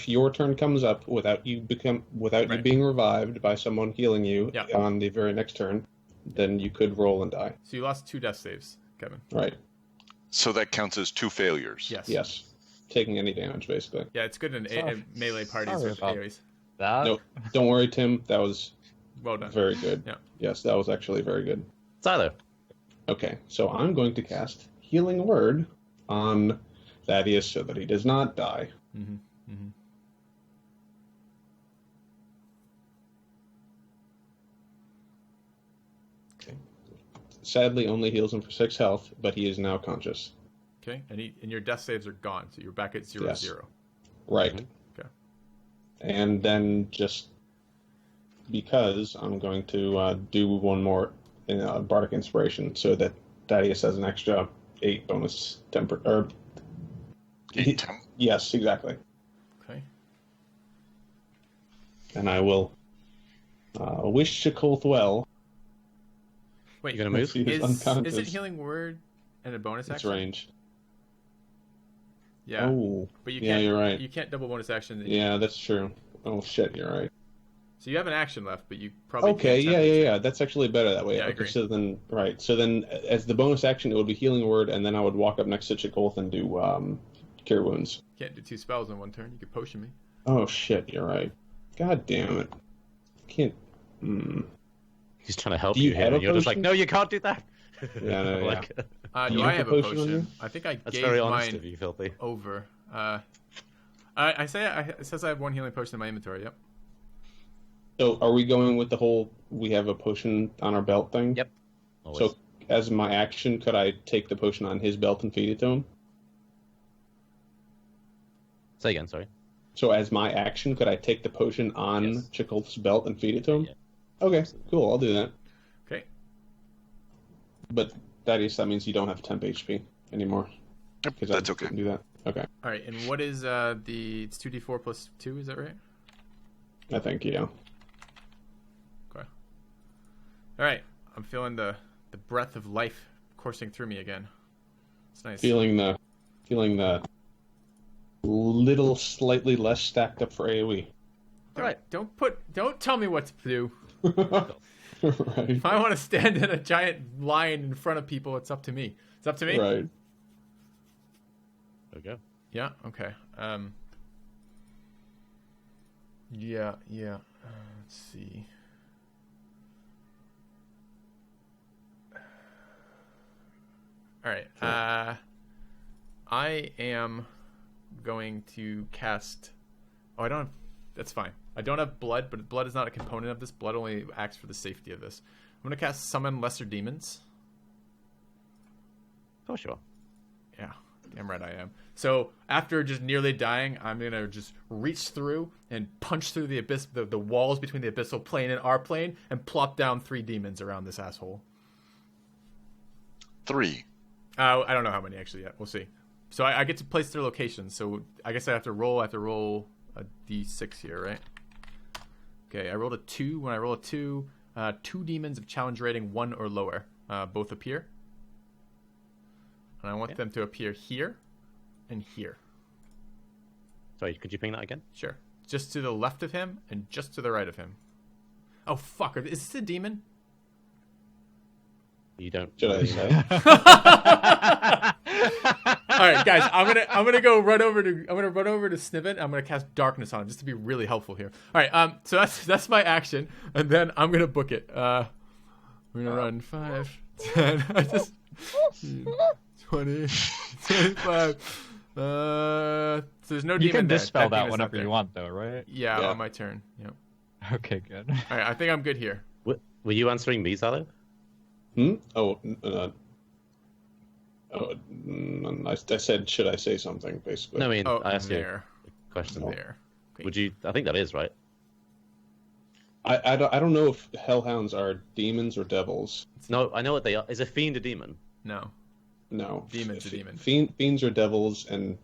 your turn comes up without you being revived by someone healing you on the very next turn, then you could roll and die. So you lost 2 death saves, Kevin. Right. So that counts as 2 failures. Yes. Taking any damage, basically. Yeah, it's good in melee parties with AoEs. No, don't worry, Tim. That was well done. Very good. Yeah. Yes, that was actually very good. Tyler. Okay, so I'm going to cast Healing Word on Thaddeus so that he does not die. Mm-hmm. Mm-hmm. Okay. Sadly, only heals him for 6 health, but he is now conscious. Okay, and your death saves are gone, so you're back at 0-0. Right. Okay. And then just because I'm going to do one more Bardic Inspiration so that Thaddeus has an extra 8 bonus temper. Yes, exactly. Okay. And I will wish Chakolth well. Wait, you're gonna move? Is it Healing Word and a bonus action? It's range. Yeah. Oh, but you yeah, can't, you're right. You can't double bonus action. Yeah, that's true. Oh shit, you're right. So you have an action left, but you probably okay. Can't Yeah. That's actually better that way. Yeah, I okay, agree. so then So then, as the bonus action, it would be Healing Word, and then I would walk up next to Chakolth and do Cure Wounds. Can't do 2 spells in 1 turn. You could potion me. Oh shit, you're right. God damn it. Can't. He's trying to help Do you you here, have a and you're just like, potion? no, you can't do that. Yeah, no, Like, Do you I have have a a potion on you? potion? I think I that's gave very honest mine of you, Filthy. over. It says I have 1 healing potion in my inventory. Yep. So are we going with the whole we have a potion on our belt thing? Yep. Always. So as my action, could I take the potion on his belt and feed it to him? Say again, sorry. So as my action, could I take the potion on Yes. Chakolth's belt and feed it to him? Yeah. Okay, cool. I'll do that. Okay. But that means you don't have temp HP anymore. Yep, 'Cause that's I okay. didn't do that. Okay. All right. And what is it's 2d4 plus 2? Is that right? I think, yeah. Okay. All right. I'm feeling the breath of life coursing through me again. It's nice. Feeling the little slightly less stacked up for AoE. Don't tell me what to do. Right. If I want to stand in a giant line in front of people, it's up to me. It's up to me. Right. There we go. Yeah. Okay. Yeah. Let's see. All right. I am going to cast. Oh, I don't have. That's fine. I don't have blood, but blood is not a component of this. Blood only acts for the safety of this. I'm going to cast Summon Lesser Demons. Oh, sure. Yeah, damn right I am. So after just nearly dying, I'm going to just reach through and punch through the abyss, the walls between the abyssal plane and our plane, and plop down 3 demons around this asshole. 3. I don't know how many actually yet. We'll see. So I get to place their locations. So I guess I have to roll a d6 here, right? Okay, I rolled a 2. When I roll a 2, 2 demons of challenge rating 1 or lower both appear. And I want them to appear here and here. Sorry, could you ping that again? Sure. Just to the left of him and just to the right of him. Oh, fuck. Is this a demon? You don't. Should I really say? know. All right, guys. I'm gonna run over to Sniven. I'm gonna cast darkness on him just to be really helpful here. All right. So that's my action, and then I'm gonna book it. We're gonna run 5, 10. I just 20, 25. So there's no demon. You can there. dispel that demon's not whenever there. you want, though, right? Yeah, Yeah. on my turn. Yep. Okay, good. All right. I think I'm good here. Were you answering me, Zalo? Oh, I said, should I say something, basically? No, I mean, Oh, I asked you there. a question. There. Okay. Would you? I think that is right. I don't know if hellhounds are demons or devils. No, I know what they are. Is a fiend a demon? No. No. Demon's a demon. Fiends are devils, and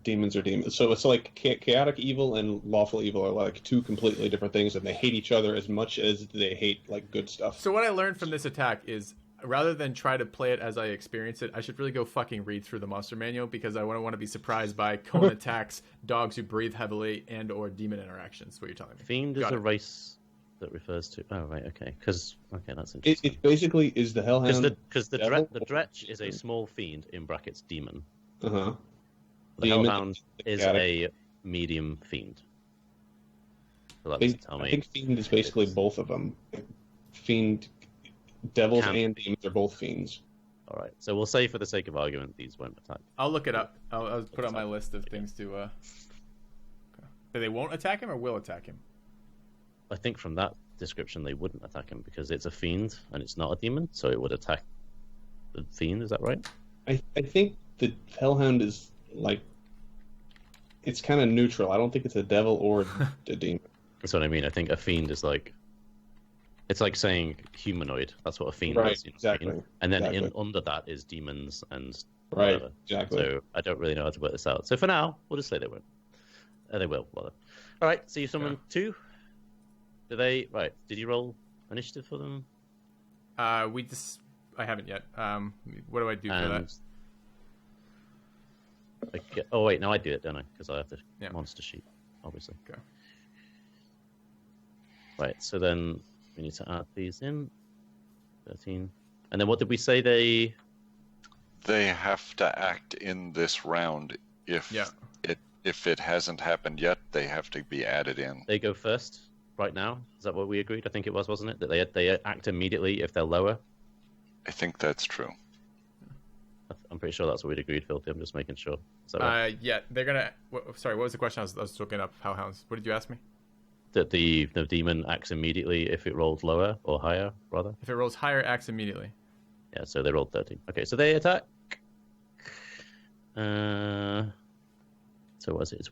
demons are demons. So it's like chaotic evil and lawful evil are like two completely different things, and they hate each other as much as they hate like good stuff. So what I learned from this attack is, rather than try to play it as I experience it, I should really go fucking read through the monster manual, because I wouldn't want to be surprised by cone attacks, dogs who breathe heavily, and or demon interactions. What you're telling me? Fiend is Got a it. race that refers to. Oh right, okay. Because that's interesting. It basically is the hellhound. Because the devil? Dretch is a small fiend in brackets demon. Uh-huh. The Demon hellhound is a medium fiend. So that doesn't tell me. I think fiend is basically both of them. Fiend, devils and demons are both fiends. All right. So we'll say, for the sake of argument, these won't attack. I'll look it up. I'll put on my list of things to. Okay. They won't attack him or will attack him. I think from that description they wouldn't attack him because it's a fiend and it's not a demon, so it would attack the fiend. Is that right? I think the hellhound is like, it's kind of neutral. I don't think it's a devil or a demon. That's what I mean. I think a fiend is like, it's like saying humanoid. That's what a fiend Right, is. exactly. Fiend. And then Exactly. under that is demons and Right, whatever. exactly. So I don't really know how to work this out. So for now, we'll just say they won't. They will, rather. All right. So you summoned two. Do they? Right. Did you roll initiative for them? I haven't yet. What do I do for that? Oh wait, no, I do it, don't I? Because I have the Yeah. monster sheet, obviously. Okay. Right. So then we need to add these in. 13. And then what did we say they? They have to act in this round. If it hasn't happened yet, they have to be added in. They go first right now. Is that what we agreed? I think it was, wasn't it? That they act immediately if they're lower. I think that's true. I'm pretty sure that's what we'd agreed, Filthy. I'm just making sure. Is that right? Yeah, they're gonna. Sorry, what was the question? I was looking up hellhounds. What did you ask me? That the demon acts immediately if it rolls lower or higher, rather. If it rolls higher, acts immediately. Yeah, so they rolled 13. Okay, so they attack. So what is it?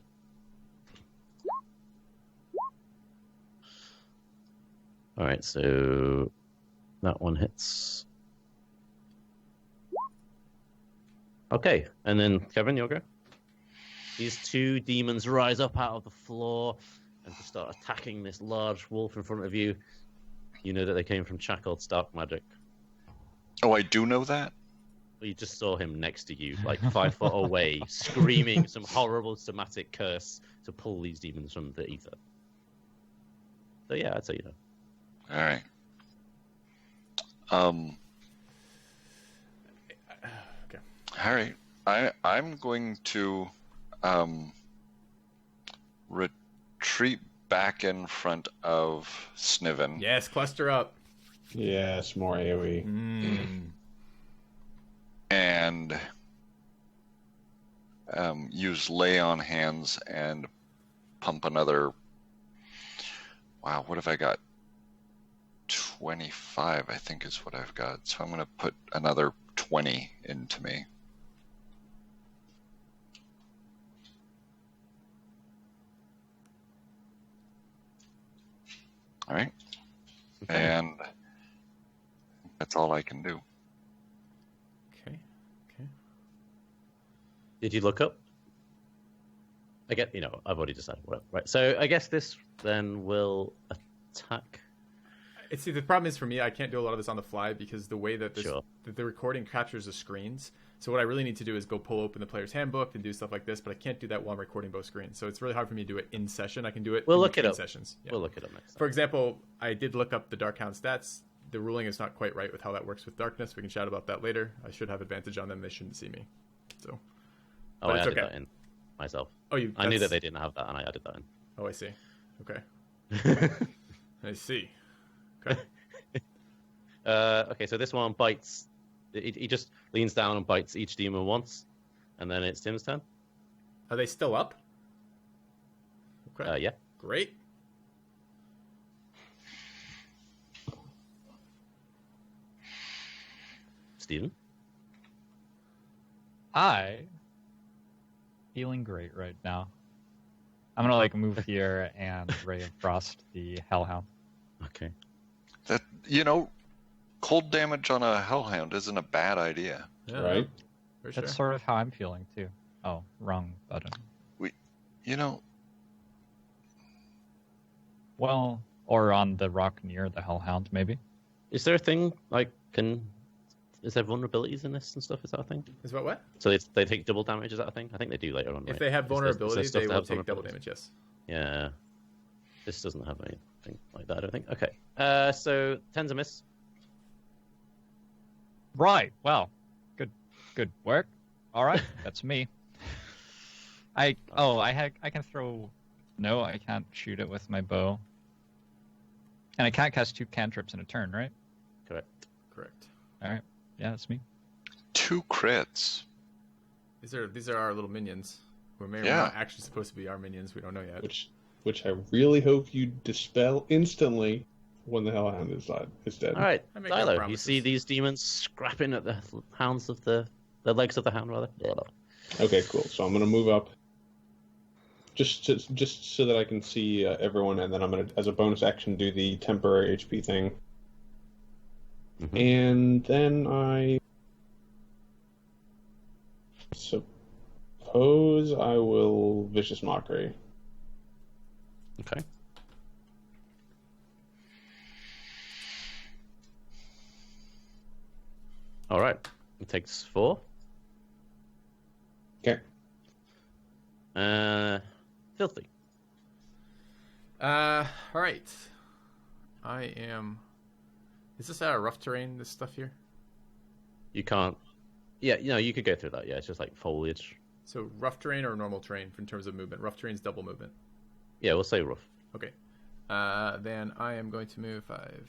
All right, so that one hits. Okay, and then Kevin, you'll go. These two demons rise up out of the floor and to start attacking this large wolf in front of you. You know that they came from Chakolth's dark magic. Oh, I do know that? Well, you just saw him next to you, like 5 foot away, screaming some horrible somatic curse to pull these demons from the ether. So yeah, I'd say you know. All right. Okay. All right. I'm going to retreat back in front of Sniven. Yes, cluster up. Yes, more AoE. And use lay on hands and pump another. Wow, what have I got? 25, I think is what I've got. So I'm going to put another 20 into me. All right. Okay. And that's all I can do. Okay. Did you look up? I get, I've already decided. Right. So I guess this then will attack. See, the problem is for me, I can't do a lot of this on the fly because the way that Sure. the recording captures the screens. So what I really need to do is go pull open the player's handbook and do stuff like this, but I can't do that while I'm recording both screens. So it's really hard for me to do it in session. I can do it We'll in look it between up. sessions. Yeah. We'll look it up next time. For example, I did look up the Darkhound stats. The ruling is not quite right with how that works with darkness. We can chat about that later. I should have advantage on them. They shouldn't see me. So. Oh, but I it's added okay. that in myself. Oh, I knew that they didn't have that, and I added that in. Oh, I see. Okay. I see. Okay. Okay, so this one bites. He just leans down and bites each demon once, and then it's Tim's turn. Are they still up? Okay. Yeah. Great. Steven? Feeling great right now. I'm gonna move here and Ray of Frost the Hellhound. Okay. That cold damage on a hellhound isn't a bad idea. Yeah, Right? For sure. That's sort of how I'm feeling too. Oh, wrong button. You know, Well, or on the rock near the hellhound, maybe. Is there a thing like is there vulnerabilities in this and stuff? Is that a thing? Is what? So they take double damage. Is that a thing? I think they do later on. If right? they have Is there vulnerability, stuff they to will have take double vulnerabilities? damage. Yes. Yeah. This doesn't have anything like that, I don't think. Okay. So 10's a miss. Right. Well, good work. All right, that's me. I can throw. No, I can't shoot it with my bow. And I can't cast 2 cantrips in a turn, right? Correct. Correct. All right. Yeah, that's me. 2 crits. These are our little minions, who may or may Yeah. not actually supposed to be our minions. We don't know yet. Which I really hope you dispel instantly when the hellhound is dead. All right, I make no Dilo, you promises. see these demons scrapping at the hounds of the legs of the hound, rather. Okay, cool. So I'm gonna move up, just so that I can see everyone, and then I'm gonna, as a bonus action, do the temporary HP thing, Mhm. and then I suppose I will vicious mockery. Okay. All right. It takes 4. Okay. Filthy. All right. I am. Is this rough terrain? This stuff here. You can't. Yeah, you could go through that. Yeah, it's just like foliage. So rough terrain or normal terrain in terms of movement? Rough terrain's double movement. Yeah, we'll say rough. Okay. Then I am going to move 5,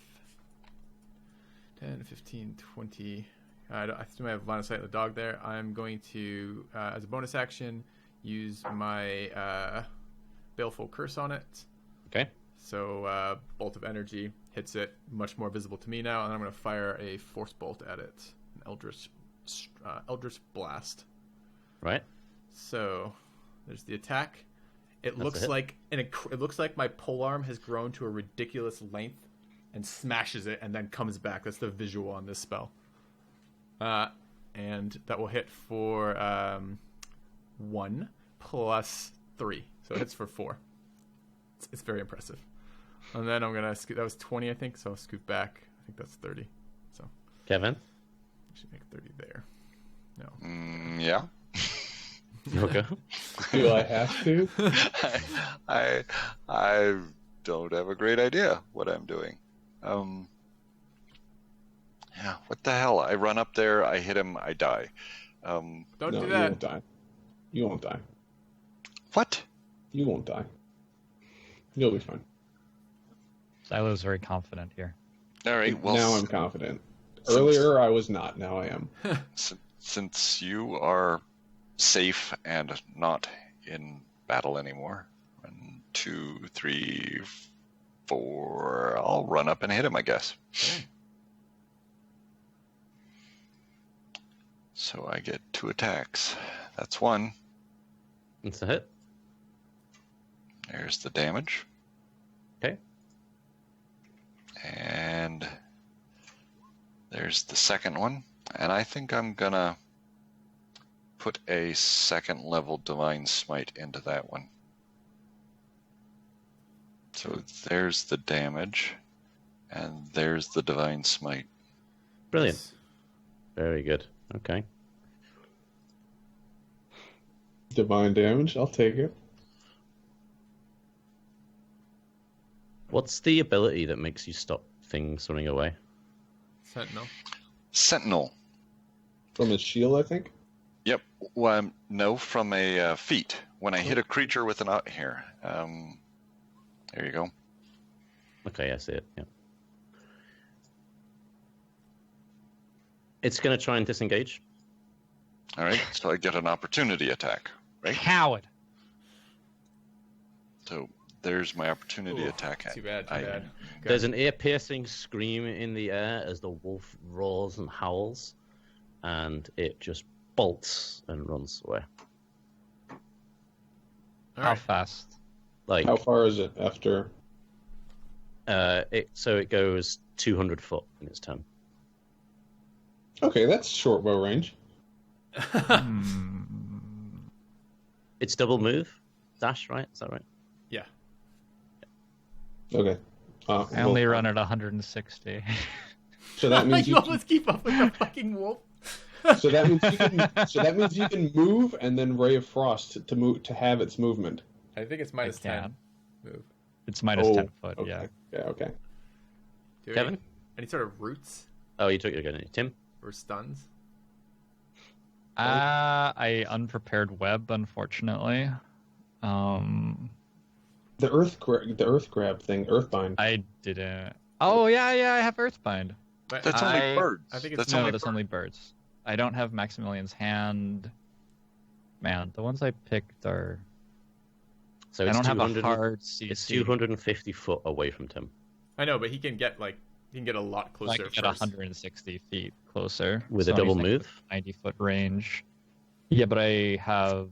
10, 15, 20. I still have line of sight of the dog there. I'm going to, as a bonus action, use my Baleful Curse on it. Okay. So Bolt of Energy hits it, much more visible to me now, and I'm going to fire a Force Bolt at it, an Eldritch Blast. Right. So there's the attack. It That's looks a hit. like it looks like my polearm has grown to a ridiculous length and smashes it and then comes back. That's the visual on this spell. And that will hit for 1 plus 3, so it hits for 4. It's very impressive. And then I'm gonna scoot. That was 20, I think. So I'll scoot back. I think that's 30. So Kevin. I should make 30 there. No. Yeah. Okay. Do I have to? I don't have a great idea what I'm doing. Yeah, what the hell? I run up there, I hit him, I die. Don't No, do you that. won't die. You won't die. What? You won't die. You'll be fine. Silo's very confident here. All right. Well, Now I'm confident. Earlier I was not. Now I am. since you are safe and not in battle anymore, 1, 2, 3, 4. I'll run up and hit him, I guess. So I get 2 attacks. That's 1. It's a hit. There's the damage. Okay. And there's the second one. And I think I'm gonna put a 2nd level Divine Smite into that one. So there's the damage. And there's the Divine Smite. Brilliant. Very good. Okay. Divine damage. I'll take it. What's the ability that makes you stop things running away? Sentinel. Sentinel. From his shield, I think. Yep. Well, no, from a feat. When I hit a creature with an out here. There you go. Okay, I see it. Yeah. It's going to try and disengage. All right. So I get an opportunity attack, right? Coward. So there's my opportunity Ooh, attack. Too bad. Too I- bad. There's an ear-piercing scream in the air as the wolf roars and howls, and it just bolts and runs away. All How right. fast? Like, How far is it after? so it goes 200 foot in its turn. Okay, that's short bow range. It's double move, dash, right? Is that right? Yeah. Okay. I only run at 160. So that means you almost keep up with the fucking wolf. So that means you can move and then Ray of Frost to move to have its movement. I think it's minus 10 move. It's minus 10 foot. Okay. Yeah. Yeah. Okay. Do Kevin? any sort of roots Oh, you took your gun. Tim? or stuns? I unprepared web, unfortunately. The earth grab thing, Earthbind. I didn't. Oh yeah, I have Earthbind. But That's only birds. I think it's That's No, only that's only birds. I don't have Maximilian's Hand. Man, the ones I picked are. So I it's don't have a 200 hard CC. It's 250 foot away from Tim. I know, but he can get a lot I closer can get first. 160 feet closer With so a double anything move? with 90 foot range. Yeah, but I have.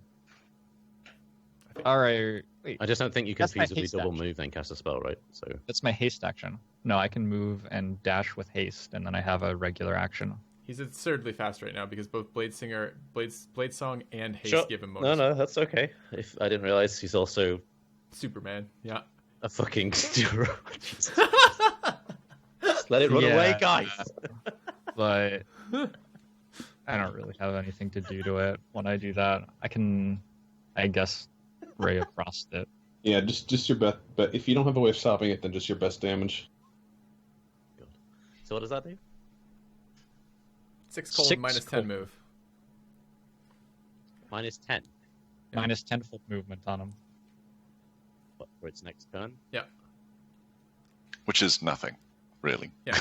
All right, wait. I just don't think you can That's my feasibly haste double action. move then cast a spell, right? So That's my haste action. No, I can move and dash with haste, and then I have a regular action. He's absurdly fast right now because both Blade Song, and Haste Sure. give him bonus. No, that's okay. If I didn't realize he's also Superman. Yeah. a fucking Just let it run Yeah. away, guys. But I don't really have anything to do to it when I do that. I can, I guess, Ray of Frost it. Yeah, just your best. But if you don't have a way of stopping it, then just your best damage. So what does that do? 6 cold, Six minus 10 cold. move. Minus 10. Minus 10 foot movement on him. What, for its next turn? Yeah. Which is nothing, really. Yeah.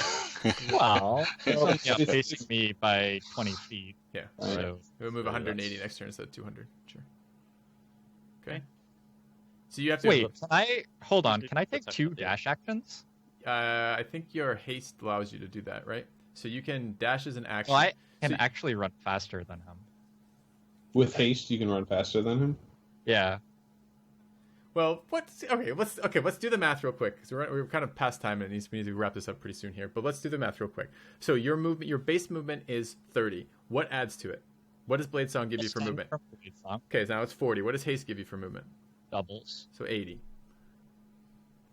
Wow. Well, Yeah, it's- facing me by 20 feet. Yeah. Alright. So It would move So 180 that's- next turn instead of 200. Sure. Okay. So you have to. wait, can I hold on? Can I take What's 2 that? dash actions? I think your haste allows you to do that, right? So you can dash as an action. Well, I can So- actually run faster than him. With haste, you can run faster than him. Yeah. Well, let's do the math real quick because we're kind of past time and we need to wrap this up pretty soon here. But let's do the math real quick. So your base movement is 30. What adds to it? What does Blade Song give you for movement? Okay, so now it's 40. What does haste give you for movement? Doubles. So 80.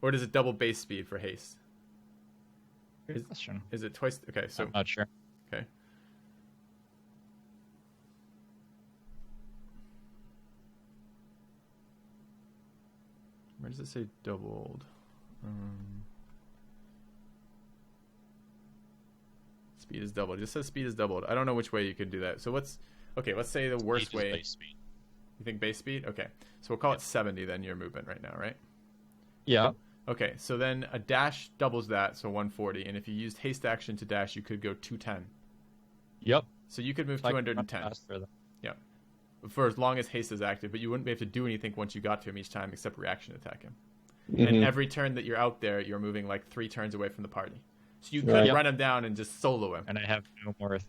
Or does it double base speed for haste? Good question. Is it twice? Okay, so I'm not sure. okay. Where does it say doubled? Speed is doubled. It just says speed is doubled. I don't know which way you could do that. So let's say the worst way. Base speed. You think base speed? Okay. So we'll call it 70 then, your movement right now, right? Yeah. Okay, so then a dash doubles that, so 140. And if you used haste action to dash, you could go 210. Yep. So you could move So I can run 210. faster than- For as long as haste is active, but you wouldn't be able to do anything once you got to him each time except reaction attack him. Mhm. And every turn that you're out there, you're moving like 3 turns away from the party. So you could Right. run him down and just solo him. And I have no more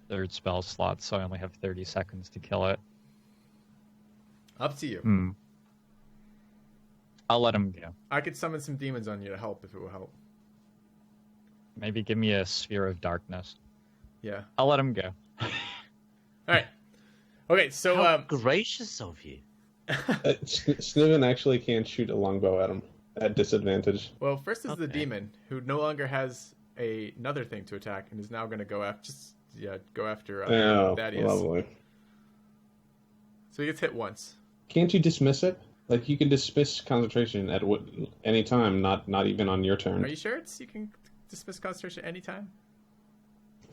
third spell slots, so I only have 30 seconds to kill it. Up to you. Hmm. I'll let him go. I could summon some demons on you to help if it will help. Maybe give me a sphere of darkness. Yeah. I'll let him go. All right. Okay, so How gracious of you. Sniven actually can't shoot a longbow at him at disadvantage. well, first is the Okay. demon who no longer has another thing to attack and is now going to go after Oh, Thaddeus. lovely. So he gets hit once. Can't you dismiss it? Like you can dismiss concentration at any time, not even on your turn. Are you sure you can dismiss concentration anytime?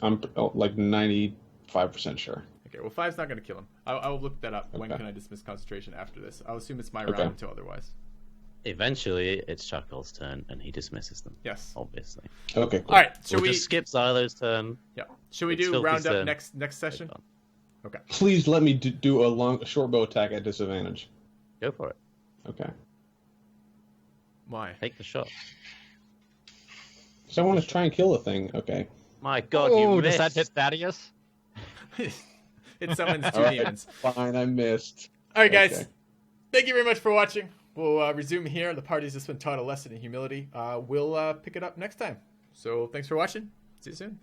I'm like 95% sure. Okay, well, 5's not going to kill him. I'll look that up. When Okay. can I dismiss concentration after this? I'll assume it's my Okay. round until otherwise. Eventually, it's Chakolth's turn, and he dismisses them. Yes. Obviously. Okay, cool. All right. Should We'll we just skip Xylo's turn. Yeah. Should we It's do Filthy's round up turn. next session? Okay. Please let me do a short bow attack at disadvantage. Go for it. Okay. Why? Take the shot. So I want to try and kill the thing. Okay. My God, Oh, you does missed. that hit Thaddeus? It summons 2 All right. demons. Fine, I missed. All right, guys. Okay. Thank you very much for watching. We'll resume here. The party's just been taught a lesson in humility. We'll pick it up next time. So thanks for watching. See you soon.